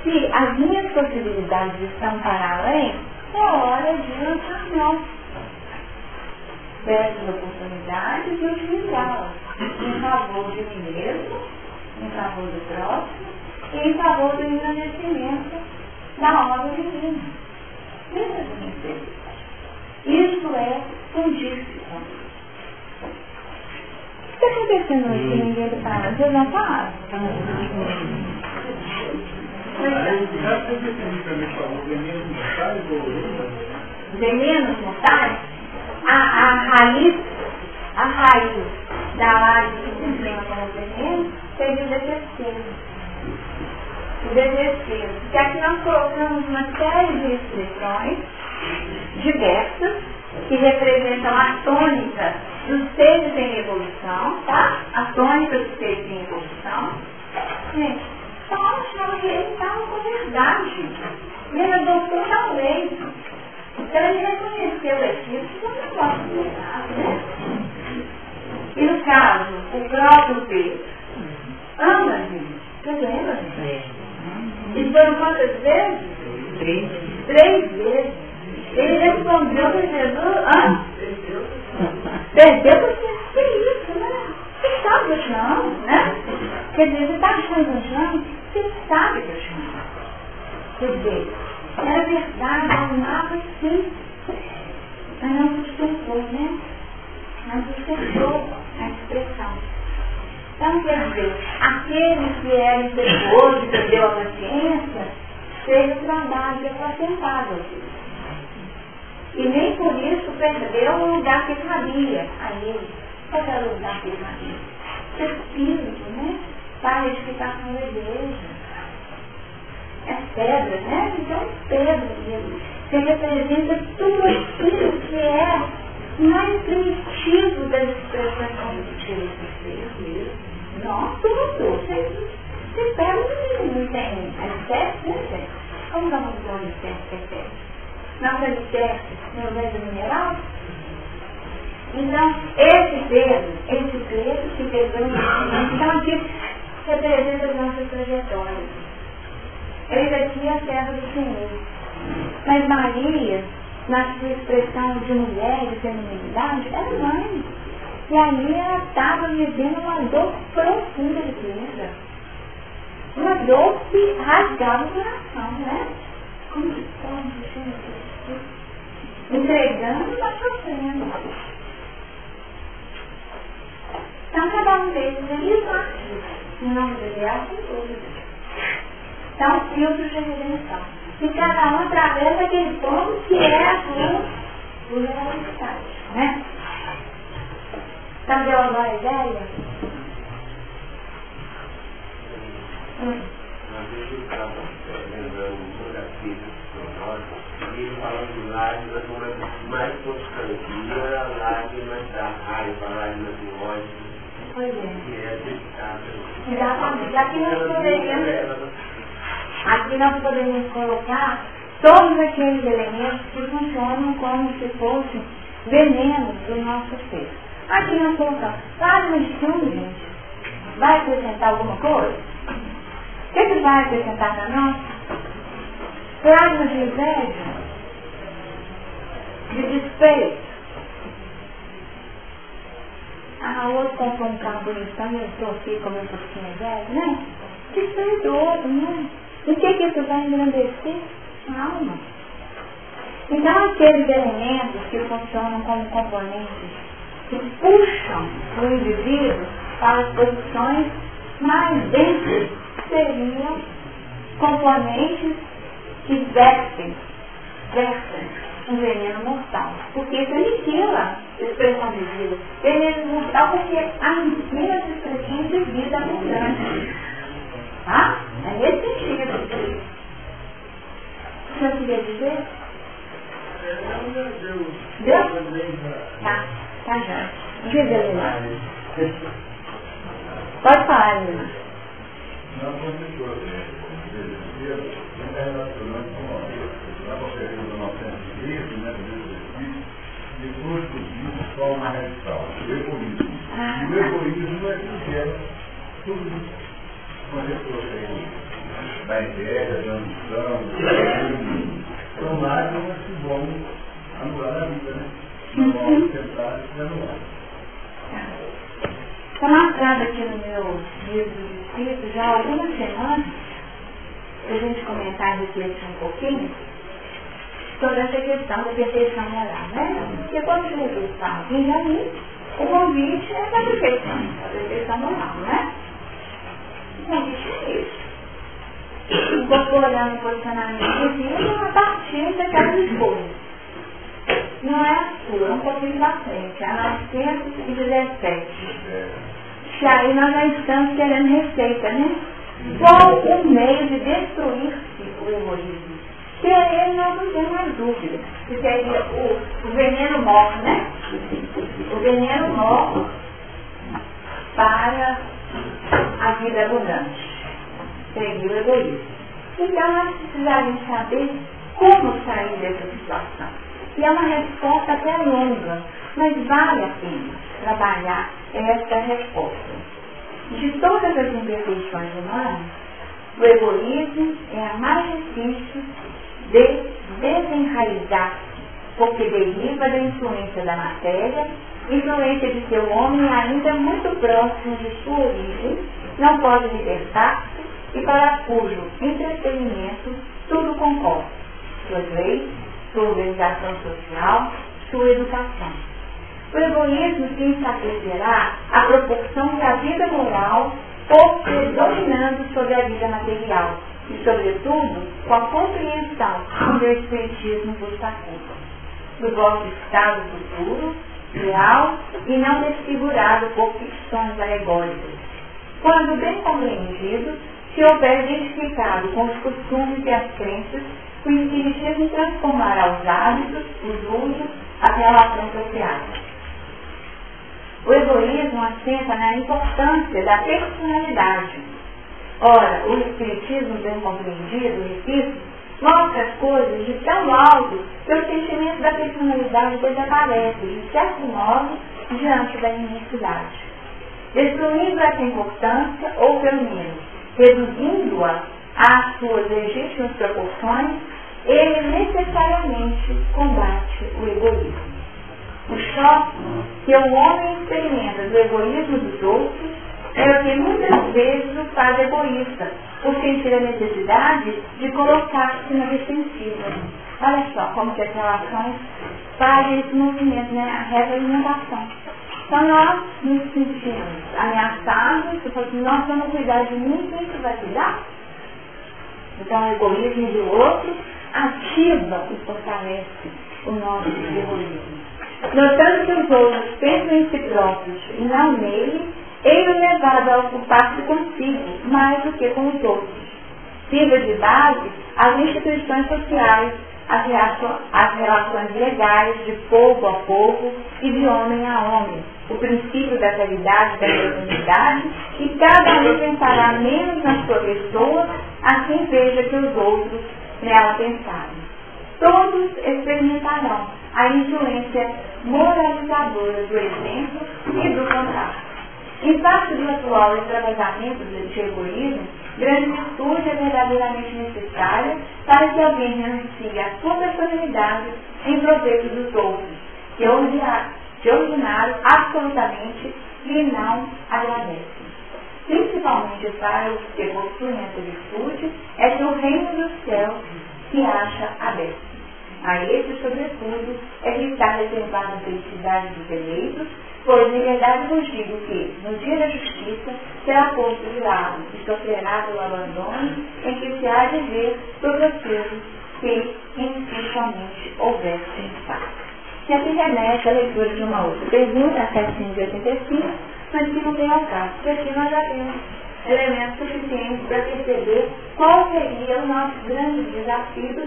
Se as minhas possibilidades estão para além, é hora de lançar mão dessas oportunidades e utilizá-las em favor de mim mesmo, em favor do próximo e em favor do engrandecimento da obra divina. Isso é fundíssimo. O que está acontecendo hoje que ninguém fala? Vocês não falam? Venenos mortais? A raiz da laje que se enfrenta como veneno seria o desespero. O desespero. Porque aqui nós colocamos uma série de expressões diversas que representam a tônica dos seres em evolução, tá? A tônica dos seres em evolução. Gente, Paulo chama que ele estava com verdade. E ele adotou talvez. Então ele reconheceu o equívoco como um negócio de verdade, né? E no caso, o próprio Pedro ama a gente. Você lembra, gente? E foram quantas vezes? 3 vezes. Ele respondeu para Jesus, perdeu porque que isso, né? Você sabe que eu te amo, né? Quer dizer, você está achando que eu te amo? Você sabe que eu te amo. Quer dizer, era verdade, eu amava sim. Mas não sustentou, né? Não sustentou a expressão. Então, quer dizer, aquele que era impetuoso e perdeu a paciência, fez o trabalho de apacentável. E nem por isso perdeu o lugar que cabia a ele. Qual era o lugar que cabia? O Espírito, né? Para a edificação da igreja. É pedra, né? Então, pedra mesmo. Você representa tudo aquilo que é mais primitivo das expressões cognitivas do ser. Não, tudo. Você pega não tem alicerce, né? Como nós vamos ter um alicerce? Não tem alicerce no meio mineral? Então, esse Pedro que pegou então aqui representa as nossas trajetórias. Ele aqui é a serva do Senhor. Mas Maria, na sua expressão de mulher, de feminilidade, era mãe. E ali ela estava vivendo uma dor profunda de perda. Uma dor que rasgava o coração, né? Como que pode, entregando, mas sofrendo. Então, cada um deles é isso. Em nome de Deus, sem dúvida. Então, filtros de redenção. E cada um através daquele ponto que é a sua vulnerabilidade, né? Então, deu agora a ideia? Às vezes eu estava lembrando muito da crise e ele falando de lágrimas, uma mais constante, não era lágrimas da raiva, lágrimas do ódio. Pois é. Que é dedicada. Exatamente. Aqui nós poderíamos colocar todos aqueles elementos que funcionam como se fossem venenos do nosso ser. Aqui nós colocamos lágrimas de ciúme, gente. Vai acrescentar alguma coisa? O que vai acrescentar para nós? Lágrimas de inveja, de despeito. O outro comprou um carro bonitão e eu estou aqui como eu sou velho, né? Despeitoso, né? O que isso vai engrandecer? A alma. Então, aqueles elementos que funcionam como componentes que puxam o indivíduo para as posições mais densas seriam componentes que vertem um veneno mortal. Porque isso aniquila a expressão de vida. Veneno mortal porque aniquila as expressões de vida abundante. Tá? É nesse sentido. O senhor queria dizer? Deu? Tá, tá já. Diga, Lima. Pode falar, Lima. Não, professor, está relacionando com a conferência do 913, né, depois do isso, só uma radical, o egoísmo. E o egoísmo é que gera tudo isso. Quando a pessoa tem da inveja, da ambição, são lágrimas que vão anular a vida, né? Não vão tentar se anular. Está marcado aqui no meu livro de escrito já há algumas semanas, para a gente comentar e refletir um pouquinho sobre essa questão da perfeição moral, né? Porque quando Jesus fala em ali, o convite é da perfeição moral, né? O convite é isso. Incorporando o posicionamento divino a partir daquela escolha. Não é a sua, é um pouquinho da frente, é a 917. Que aí nós já estamos querendo receita, né? Qual o meio de destruir-se o egoísmo? Que ele nós não temos mais dúvida. Que seria o veneno morre, né? O veneno morre para a vida abundante. Seria o egoísmo. Então nós precisaríamos saber como sair dessa situação. E é uma resposta até longa, mas vale a pena trabalhar essa resposta. De todas as imperfeições humanas, o egoísmo é a mais difícil de desenraizar, porque deriva da influência da matéria, influência de que o homem ainda muito próximo de sua origem, não pode libertar-se e para cujo entretenimento tudo concorre, suas leis, sua organização social, sua educação. O egoísmo se estabelecerá à proporção que a vida moral for predominando sobre a vida material e, sobretudo, com a compreensão que o Espiritismo vos faculta, do vosso estado futuro, real e não desfigurado por ficções alegóricas. Quando bem compreendido, se houver identificado com os costumes e as crenças, o Espiritismo transformará os hábitos, os usos, as relações sociais. O egoísmo assenta na importância da personalidade. Ora, o Espiritismo bem compreendido, repito, mostra as coisas de tão alto que o sentimento da personalidade desaparece, de certo modo, diante da imensidade. Destruindo essa importância, ou pelo menos reduzindo-a às suas legítimas proporções, ele necessariamente combate o egoísmo. O choque que o homem experimenta do egoísmo dos outros é o que muitas vezes o faz egoísta, por sentir a necessidade de colocar-se na defensiva. Olha só como que as relações fazem esse movimento, né? A retroalimentação. Então nós nos sentimos ameaçados, se fosse nós vamos cuidar de mim, quem que vai cuidar? Então o egoísmo do outro ativa e fortalece o nosso egoísmo. Notando que os outros pensam em si próprios e não nele, ele é levado a ocupar-se consigo mais do que com os outros. Sirva de base as instituições sociais, as relações legais de povo a povo e de homem a homem, o princípio da caridade e da fraternidade, e cada um pensará menos na sua pessoa, assim veja que os outros nela pensarem. Todos experimentarão a influência moralizadora do exemplo e do contato. Em face do atual extravasamento de egoísmo, grande virtude é verdadeiramente necessária para que alguém renuncie a sua personalidade em proveito dos outros, que de ordinário absolutamente lhe não agradecem. Principalmente para os que possuem essa virtude, é que o reino dos céus se acha aberto. A esse, sobretudo, é que está reservada a felicidade dos eleitos, pois em verdade vos digo que, no dia da justiça, será posto de lado e sofrerá pelo abandono em que se há de ver sobre aqueles que em si somente houver pensado. E aqui remete a leitura de uma outra pergunta, a 785, mas que não tem ao caso, porque aqui nós já temos elementos suficientes para perceber qual seria o nosso grande desafio do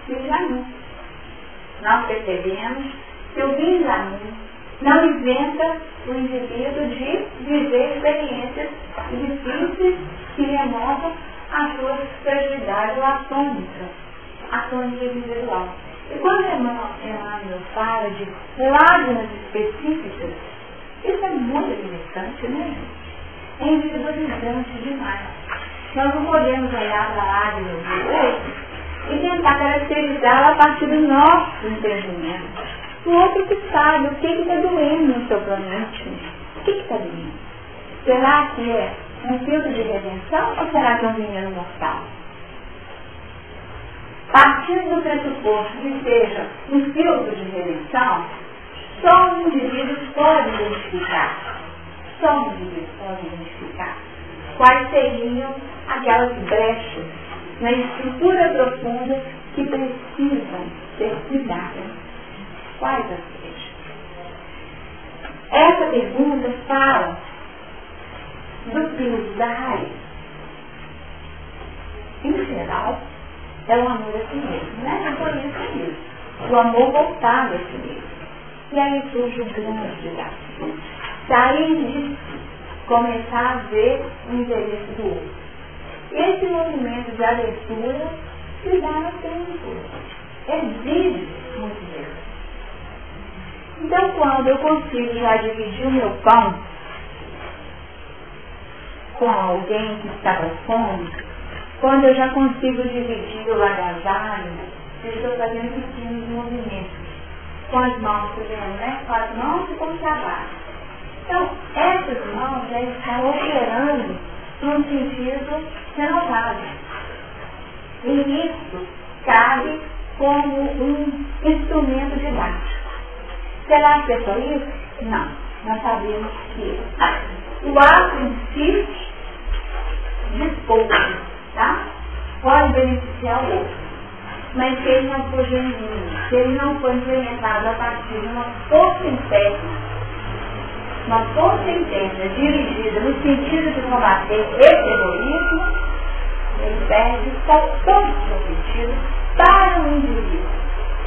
Benjamim. Nós percebemos que o Benjamim não isenta o indivíduo de viver experiências difíceis que remontam às suas fragilidades ou à tônica individual. E quando Emmanuel fala de lágrimas específicas, isso é muito interessante, né? É individualizante demais. Nós não podemos olhar para a lágrima do outro e tentar caracterizá-la a partir do nosso entendimento. O outro que sabe o que está doendo no seu plano íntimo. O que está doendo? Será que é um filtro de redenção ou será que é um veneno mortal? Partindo do pressuposto que seja um filtro de redenção, só os indivíduos podem identificar. Só os indivíduos podem identificar quais seriam aquelas brechas na estrutura profunda que precisam ser cuidadas. Quais as brechas? Essa pergunta fala do peso da raiz. Em geral, é o amor a si mesmo, né? Eu conheço isso. O amor voltado a si mesmo. E aí surge o grande desafio. Sair disso, começar a ver o interesse do outro. Esse movimento de abertura se dá no tempo. Exige muito tempo. Então, quando eu consigo já dividir o meu pão com alguém que está com fome, quando eu já consigo dividir o agasalho, eu estou fazendo pequenos movimentos com as mãos, por exemplo, né? Com as mãos e com o trabalho. Então, essas mãos já estão operando num sentido renovado. E isso cabe como um instrumento didático. Será que é só isso? Não. Nós sabemos que o ato em si dispouco, tá? Pode beneficiar o outro. Mas se ele não for genuíno, se ele não for implementado a partir de uma força interna dirigida no sentido de combater esse egoísmo, ele perde todo o seu sentido para o indivíduo.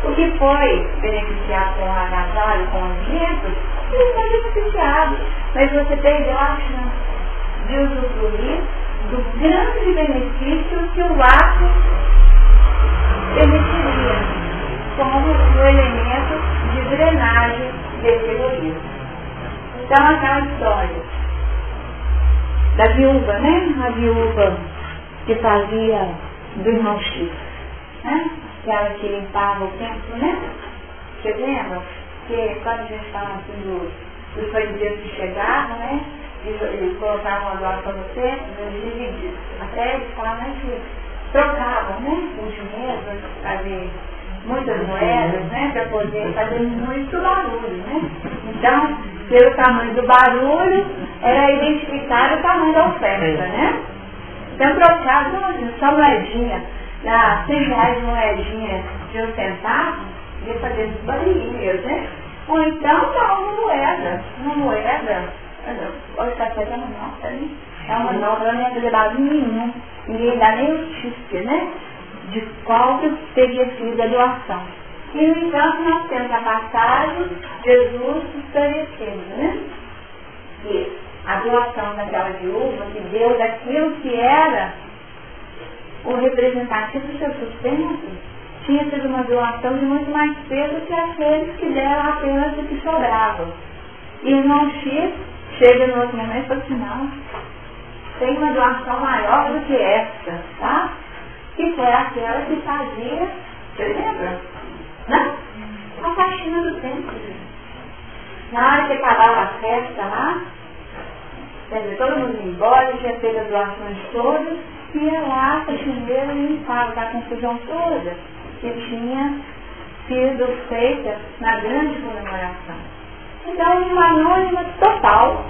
O que foi beneficiado com o agasalho, com o alimento, ele foi beneficiado, mas você perdeu a chance de usufruir do grande benefício que o ato permitiria, como o elemento de drenagem desse egoísmo. Então, aquela história da viúva, né? A viúva que fazia do irmão X, né? Aquela que limpava o templo, né? Você lembra? Que quando a gente fala assim dos fariseus que chegavam, né? Eles colocavam a doação no templo, eles dividiam. Até eles falavam que trocavam, né? O dinheiro para fazer muitas moedas, né? Para poder fazer muito barulho, né? Então, pelo tamanho do barulho, era identificado o tamanho da oferta, né? Então, trocavam só moedinha. Na 100 reais de moedinha de um centavo, ia fazer os barulhinhos, né? Ou então dá uma moeda, olha o café da nota, né? É uma nota, não ia fazer barulho nenhum, ninguém dá nem o chiste, né? De qual que teria sido a doação. E no entanto nós temos a passagem de Jesus esclarecendo, né? Que a doação daquela viúva que deu daquilo que era o representativo do seu sustento, tinha sido uma doação de muito mais peso que aqueles que deram apenas o que sobrava. E o irmão X chega no outro momento e fala assim, não, tem uma doação maior do que essa, tá? Que foi aquela que fazia, você lembra? Né? A faxina do templo. Na hora que acabava a festa lá, quer dizer, todo mundo ia embora, tinha feito as doações todas, ia lá, a faxineira limpava a confusão toda que tinha sido feita na grande comemoração. Então, uma anônima total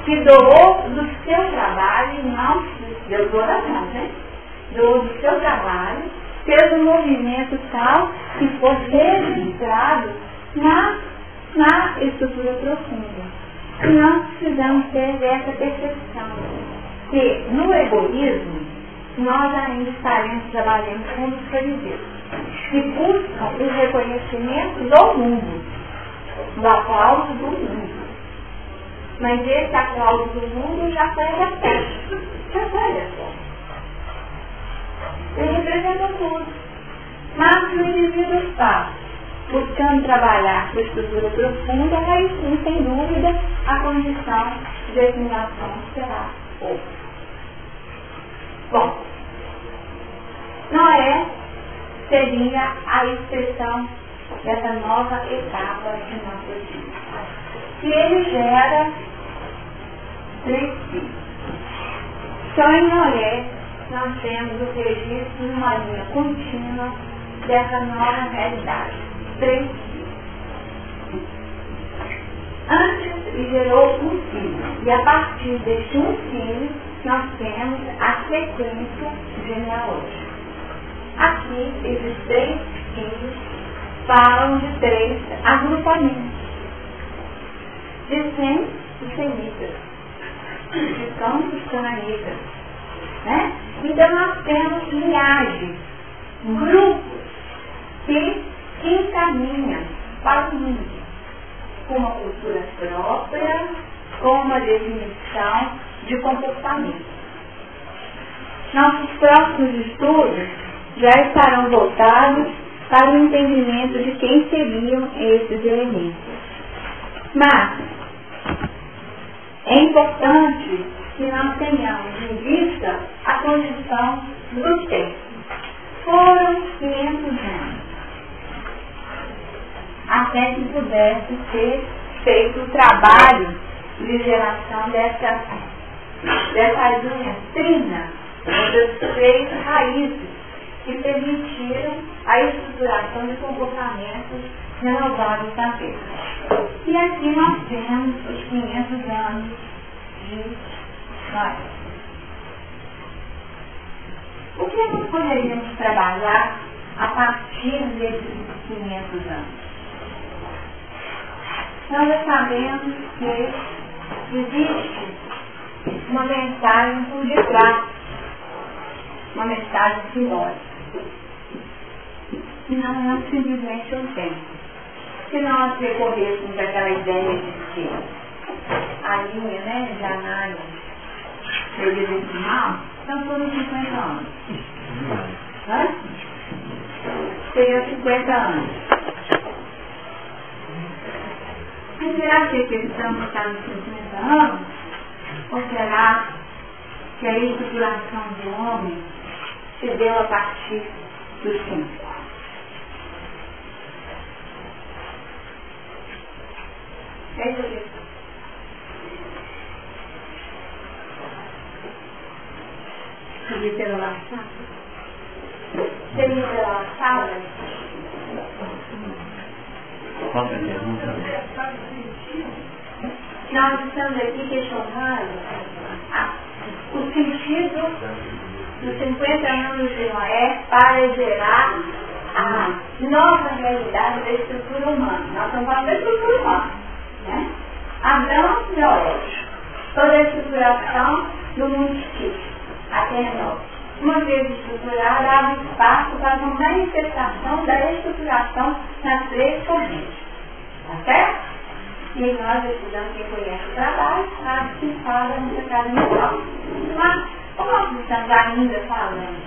que doou do seu trabalho, não deu doação, né? Doou do seu trabalho, fez um movimento tal que foi registrado na estrutura profunda. E nós precisamos ter essa percepção que no egoísmo nós ainda estaremos trabalhando como os fariseus, que buscam o reconhecimento do mundo, o aplauso do mundo. Mas esse aplauso do mundo já foi resposta. Já foi resposta. Ele representa tudo. Mas se o indivíduo está buscando trabalhar com estrutura profunda, aí sim, sem dúvida, a condição de assimilação será outra. Bom, Noé seria a expressão dessa nova etapa de nossa vida. E ele gera 3 filhos. Só em Noé nós temos o registro numa linha contínua dessa nova realidade. 3 filhos. Antes ele gerou um filho. E a partir deste um filho, nós temos a sequência genealógica. Aqui, esses 3 filhos falam de 3 agrupamentos. De Sem e Semitas. De Cão e Cananitas. Né? Então nós temos linhagens, grupos que encaminham para o mundo com uma cultura própria, com uma definição de comportamento. Nossos próximos estudos já estarão voltados para o entendimento de quem seriam esses elementos. Mas é importante que nós tenhamos em vista a condição do tempo. Foram 500 anos até que pudesse ser feito o trabalho de geração dessa linha trina, das 3 raízes que permitiram a estruturação de comportamentos renováveis na Terra. E aqui nós temos os 500 anos de Noé. O que nós poderíamos trabalhar a partir desses 500 anos? Nós já sabemos que existe uma mensagem por detrás, uma mensagem simbólica, que não é simplesmente um tempo. Se nós recorrêssemos àquela ideia de que a linha, né, de análise decimal, são todos 50 anos. Hã? Seriam 50 anos. Mas será que a questão está nos 50 anos? Ou será que a estruturação do homem se deu a partir dos 5? É isso aqui. Seria pela laçada? Seria pela laçada? Qual é a pergunta? Nós estamos aqui questionando o sentido dos 50 anos de Noé para gerar a nova realidade da estrutura humana. Nós estamos falando da estrutura humana, né? Abraão e Noé, toda a estruturação do mundo físico, até nós. Uma vez estruturada, abre espaço para uma manifestação da estruturação nas 3 correntes. Tá certo? E nós estudamos quem conhece o trabalho, sabe que fala nessa casa mental. Mas, como nós estamos ainda falando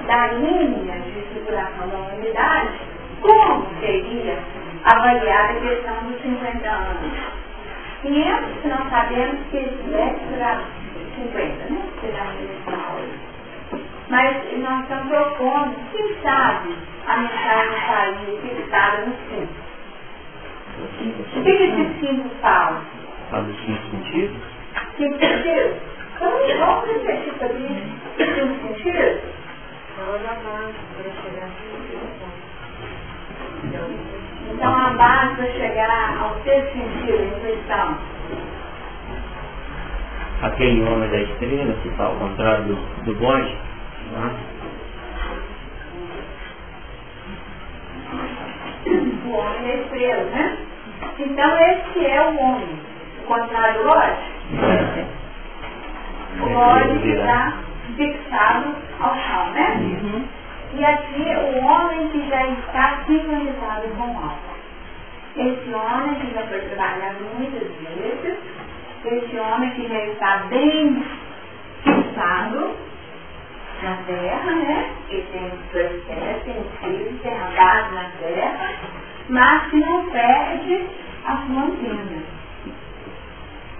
da linha de estruturação da humanidade, como seria avaliada a questão dos 50 anos? 500 que nós sabemos que é estruturado 50, né? Mas nós estamos propondo, quem sabe, a mensagem sair fixada no 5. O que esse 5 fala? Fala dos 5 sentidos? 5 sentidos? Então, vamos refletir sobre isso. 5 sentidos? Então, a base para chegar ao 6º sentido em questão. Aquele homem da estrela, que está ao contrário do bode, né? O homem da estrela, né? Então esse é o homem contrário do ódio? O ódio está fixado ao chão, né? E aqui o homem que já está sincronizado com o alto. Esse homem que já foi trabalhado muitas vezes, esse homem que já está bem fixado na terra, né? Que tem suas pés, tem filhos, tem andado na terra, mas que não perde a sua antena.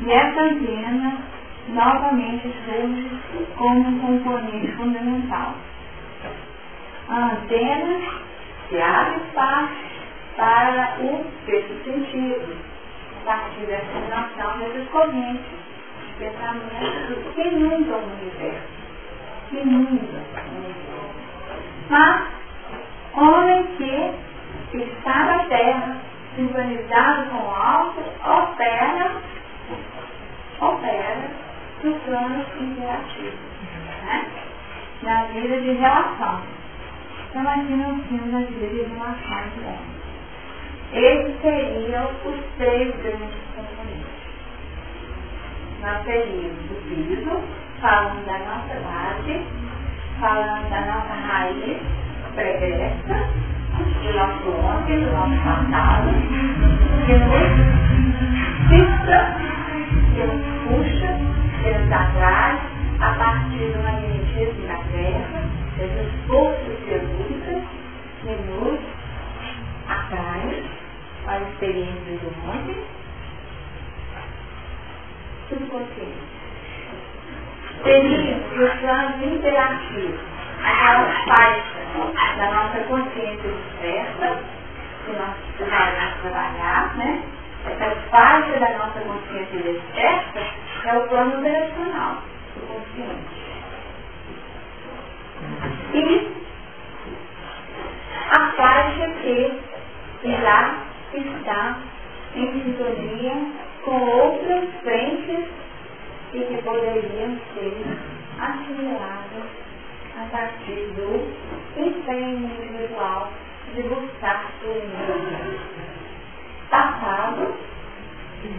E essa antena novamente surge como um componente fundamental. A antena se abre espaço para o sexto sentido, a partir dessa noção dessas correntes de pensamento que inundam o universo. Mas, homem que está na terra, sincronizado com o alto, opera no plano interativo, né? Na vida de relação. Então aqui nós temos a vida de relação de homem. Esses seriam os três grandes componentes. Nós teríamos o piso, falando da nossa base, falando da nossa raiz pregressa, do nosso ontem, do nosso passado, que nos fixa, que nos puxa, que nos atrai a partir do magnetismo da Terra, dessas forças telúricas que nos atraem para as experiências do ontem, subconsciente. Teríamos os planos interativos, aquela faixa da nossa consciência dispersa, que nós precisamos trabalhar, né? Essa faixa da nossa consciência dispersa é o plano operacional do consciente. E a faixa que já está em sintonia com outras frentes e que poderiam ser assimiladas a partir do empenho individual de buscar o mundo passado,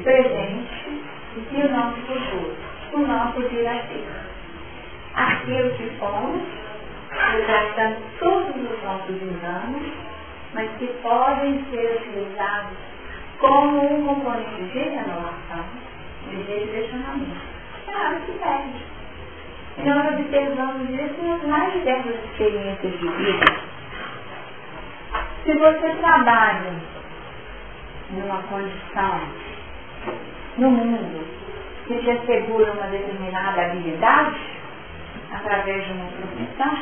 presente e o nosso futuro, o nosso vir a ser. Aquilo que fomos, resgatando todos os nossos exames, mas que podem ser utilizados como um componente de renovação, de redirecionamento. Claro que perde. E nós observamos isso nas mais diversas experiências de vida. Se você trabalha numa condição no mundo que te assegura uma determinada habilidade através de uma profissão,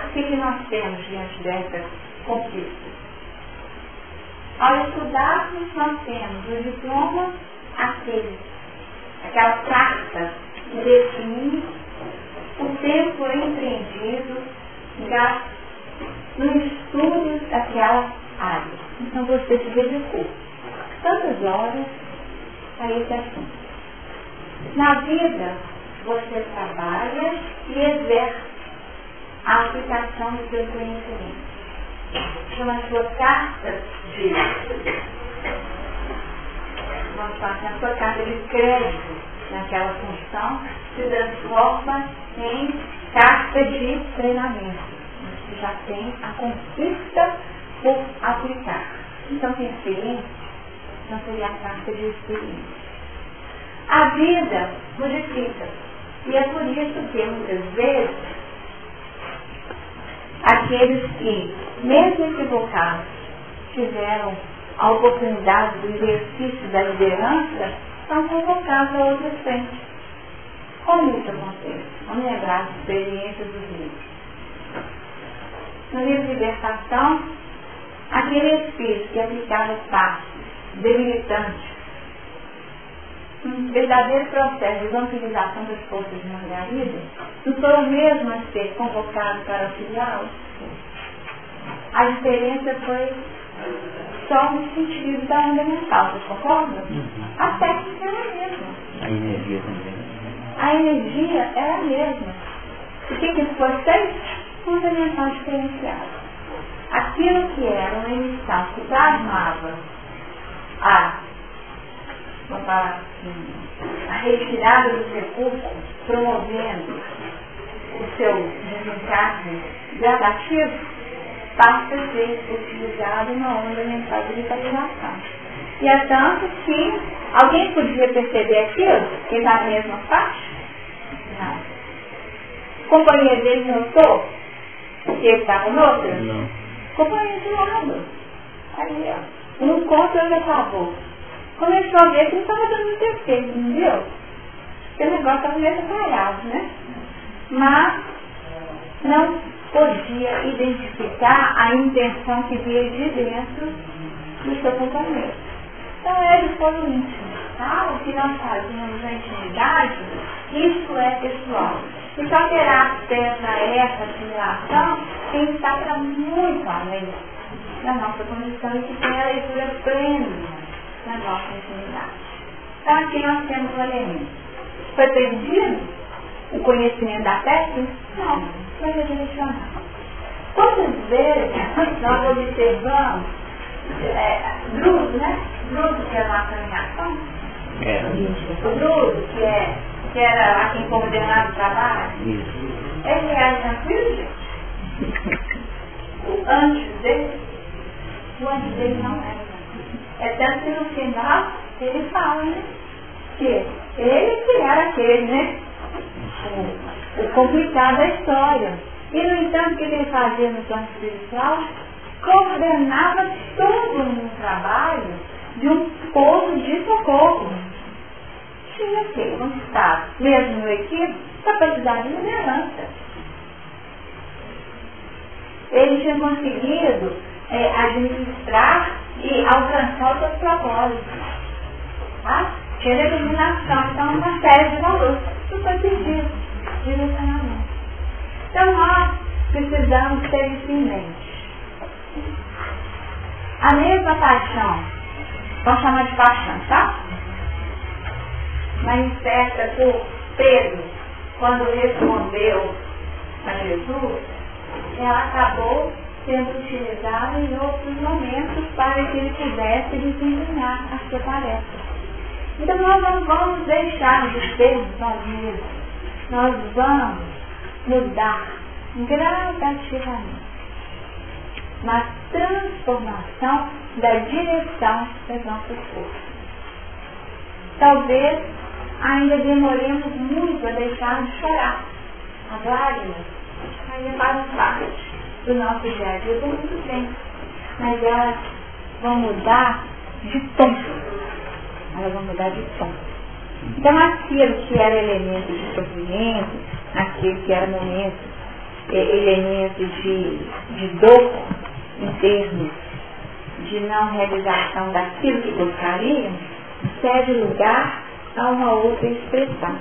o que nós temos diante dessa conquista? Ao estudarmos, nós temos o diploma, aquela carta que define o tempo empreendido no estudo daquela área. Então você se dedicou tantas horas a esse assunto. Na vida, você trabalha e exerce a aplicação do seu conhecimento. Então, a sua carta de crédito naquela função se transforma em carta de treinamento. Você já tem a conquista por aplicar. Então, tem experiência, então seria a carta de experiência. A vida modifica. E é por isso que, muitas vezes, aqueles que, mesmo equivocados, tiveram a oportunidade do exercício da liderança, são convocados a outras frentes. Como isso acontece? Vamos lembrar as experiências dos livros. No livro de libertação, aquele espírito que aplicava passos debilitantes, um verdadeiro processo de vampirização das forças de Margarida, não foi o mesmo a ser convocado para auxiliá-lo. A diferença foi só no sentido da onda mental, vocês concordam? A técnica era a mesma. A energia também. A energia era a mesma. O que foi feito? Onda mental diferenciada. Aquilo que era uma emissão que plasmava a retirada dos recursos, promovendo o seu desencarne gradativo, passa a ser utilizado na onda mental de vitalização. E é tanto que alguém podia perceber aquilo, que está na mesma faixa? Não. A companhia dele notou que ele estava noutra? Não. Companhia de lado. Aí, ó. Um encontro ele acabou. Começou a ver que não estava dando muito efeito, não viu? Porque o negócio estava meio atrapalhado, né? Mas não podia identificar a intenção que via de dentro do seu companheiro. Então eles foram íntimos, tá? O que nós fazemos na intimidade, isso é pessoal. E só terá acesso a essa assimilação quem está para muito além da nossa condição e que tem a leitura plena na nossa intimidade. Então aqui nós temos um elemento. Foi perdido o conhecimento da técnica? Não, foi redirecionado. Quantas vezes nós observamos Druso, né? Druso que era uma caminhação? O Druso, que era lá quem coordenava o trabalho? Isso. Ele era tranquilo, gente? O antes dele não era tranquilo. É tanto que no final ele fala, né? Que ele que era aquele, né? O complicado da história. E no entanto, o que ele fazia no plano espiritual? Coordenava todo um trabalho de um povo de socorro. Tinha que conquistar, mesmo no equipe, capacidade de liderança. Ele tinha conseguido administrar e alcançar os seus propósitos. Tá? Tinha determinação, então uma série de valores. Isso foi pedido, direcionamento. Então nós precisamos ter isso em mente. A mesma paixão, vamos chamar de paixão, tá? Manifesta por Pedro, quando respondeu a Jesus, ela acabou sendo utilizada em outros momentos para que ele pudesse desempenhar a sua tarefa. Então nós não vamos deixar de ser nós mesmos, nós vamos mudar gradativamente na transformação da direção das nossas forças. Talvez ainda demoremos muito a deixar de chorar. As lágrimas ainda fazem parte do nosso dia a dia por muito tempo, mas elas vão mudar de tom. Elas vão mudar de tom. Então aquilo que era elemento de sofrimento, aquilo que era momento, elemento de dor em termos de não realização daquilo que gostaríamos, cede lugar a uma outra expressão,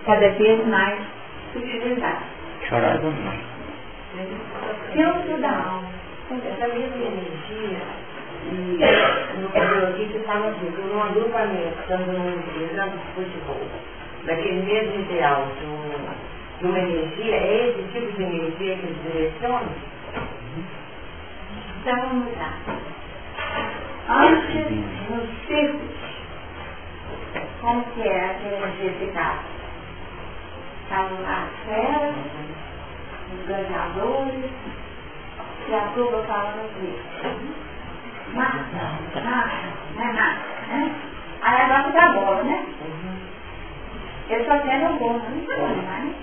cada vez mais utilizada. Chorar não. Filtro da alma. Essa mesma energia, e no cabelo aqui você fala assim, num agrupamento, estando num exame de futebol, daquele mesmo ideal de uma energia, é esse tipo de energia que eles direcionam? Então vamos lá. Antes, nos círculos, como que é aquela energia de casa? Estavam lá as feras, os ganhadores, e a turma falando assim, marcha, né? Aí agora tá bola, né? Eu só quero um bom, não tá bom demais.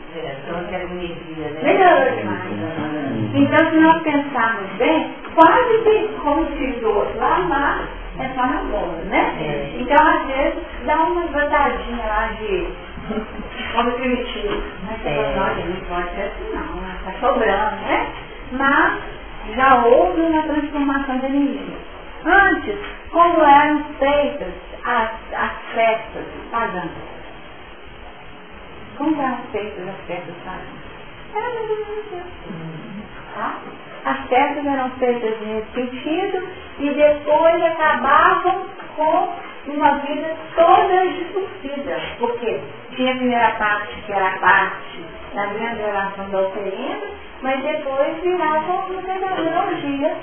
Só quero energia, né? Melhorou demais. Então, se nós pensarmos bem, quase que, como diz o outro, lá, mas é só na bola, né? Então, às vezes, dá uma botadinha lá de como primitivo. Mas não pode ser assim, não. Está sobrando, né? Mas já houve uma transformação de energia. Antes, como eram feitas as festas pagãs? Como eram feitas as festas pagãs? Era muito tá? As festas eram feitas nesse sentido e depois acabavam com uma vida toda distorcida. Porque tinha a primeira parte, que era a parte da grande oração da oferenda, mas depois virava uma verdadeira orgia.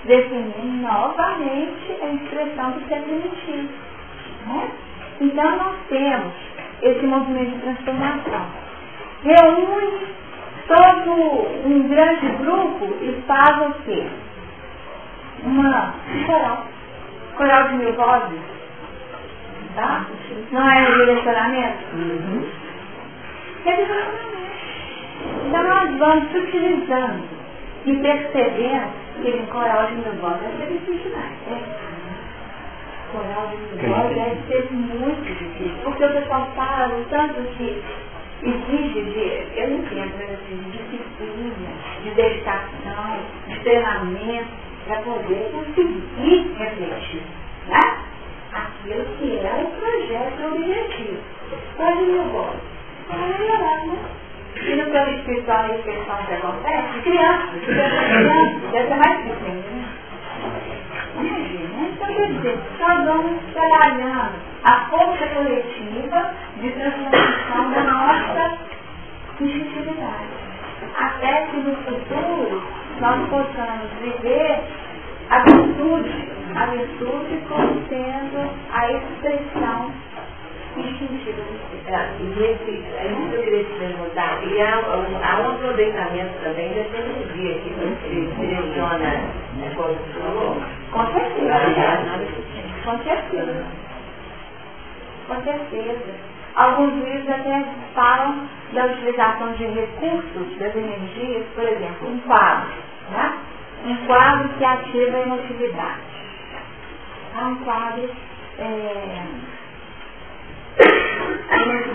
definindo novamente a expressão do ser primitivo. Né? Então nós temos esse movimento de transformação. Reúne todo um grande grupo e faz o quê? Coral de 1000 vozes. Tá? Não é um direcionamento? É direcionamento. Então nós vamos se utilizando e percebendo que em coral de 1000 vozes é difícil demais. Coral de 1000 vozes deve ser muito difícil. Porque o pessoal fala o tanto que exige eu entendo, de disciplina, de dedicação, de treinamento, para poder conseguir refletir, né? Aquilo que é o projeto, o objetivo. Pode ir embora. Para melhorar, né? E no plano espiritual a reflexão que acontece, criança, deve ser mais difícil, né? Imagina, então quer dizer, nós vamos trabalhando a força coletiva de transformação da nossa instintividade. Até que no futuro nós possamos viver a virtude como sendo a expressão instintiva do ser. É isso que eu queria te perguntar. E há um aproveitamento também dessa energia que você direciona, como você falou? Com certeza. Com certeza. Com certeza. Alguns livros até falam da utilização de recursos das energias, por exemplo, um quadro, né? Um quadro que ativa a emotividade. Um quadro,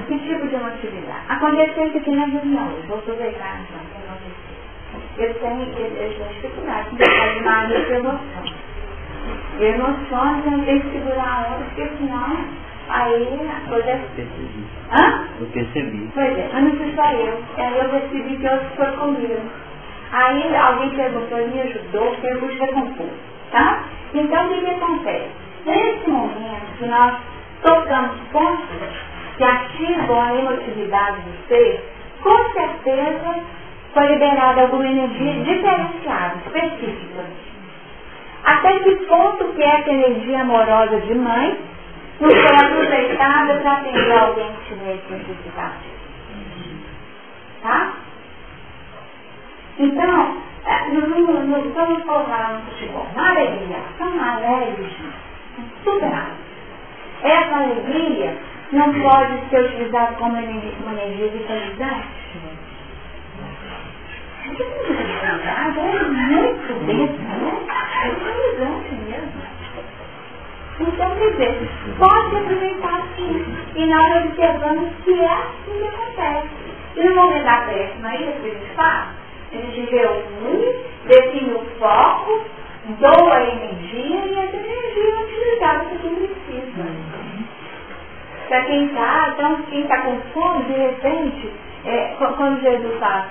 que tipo de emotividade? Aconteceu isso aqui na reunião, vou aproveitar então para acontecer. Eu tenho dificuldade de falar de emoção. Eu emociono, eu não tenho que segurar a onda, porque senão aí a coisa é... Eu percebi. Pois é, mas não fui só eu. Aí eu percebi que outros foram comigo. Aí alguém perguntou, me ajudou, porque eu pude recompor. Tá? Então o que acontece? Nesse momento que nós tocamos pontos que ativam a emotividade do ser, com certeza foi liberada alguma energia diferenciada, específica. Até que ponto que essa energia amorosa de mãe não foi aproveitada para atender alguém que tivesse necessidade. Tá? Então, vamos colocar no futebol, uma alegria, uma alegre, superada. Essa alegria não pode ser utilizada como uma energia de felicidade. É muito densa, né? É felicidade mesmo. Então, quer dizer, pode aproveitar sim. E nós observamos que é assim que acontece. E no momento da prece, não é isso que a gente faz? A gente reúne, define o foco, doa a energia e essa energia é utilizada para quem precisa. Para quem está, então quem está com fome, de repente, quando Jesus fala,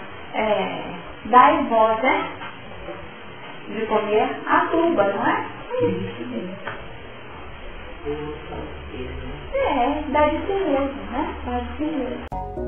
dai voz, né? De comer a tuba, não é? Dá de si mesmo, né? Dá de si mesmo.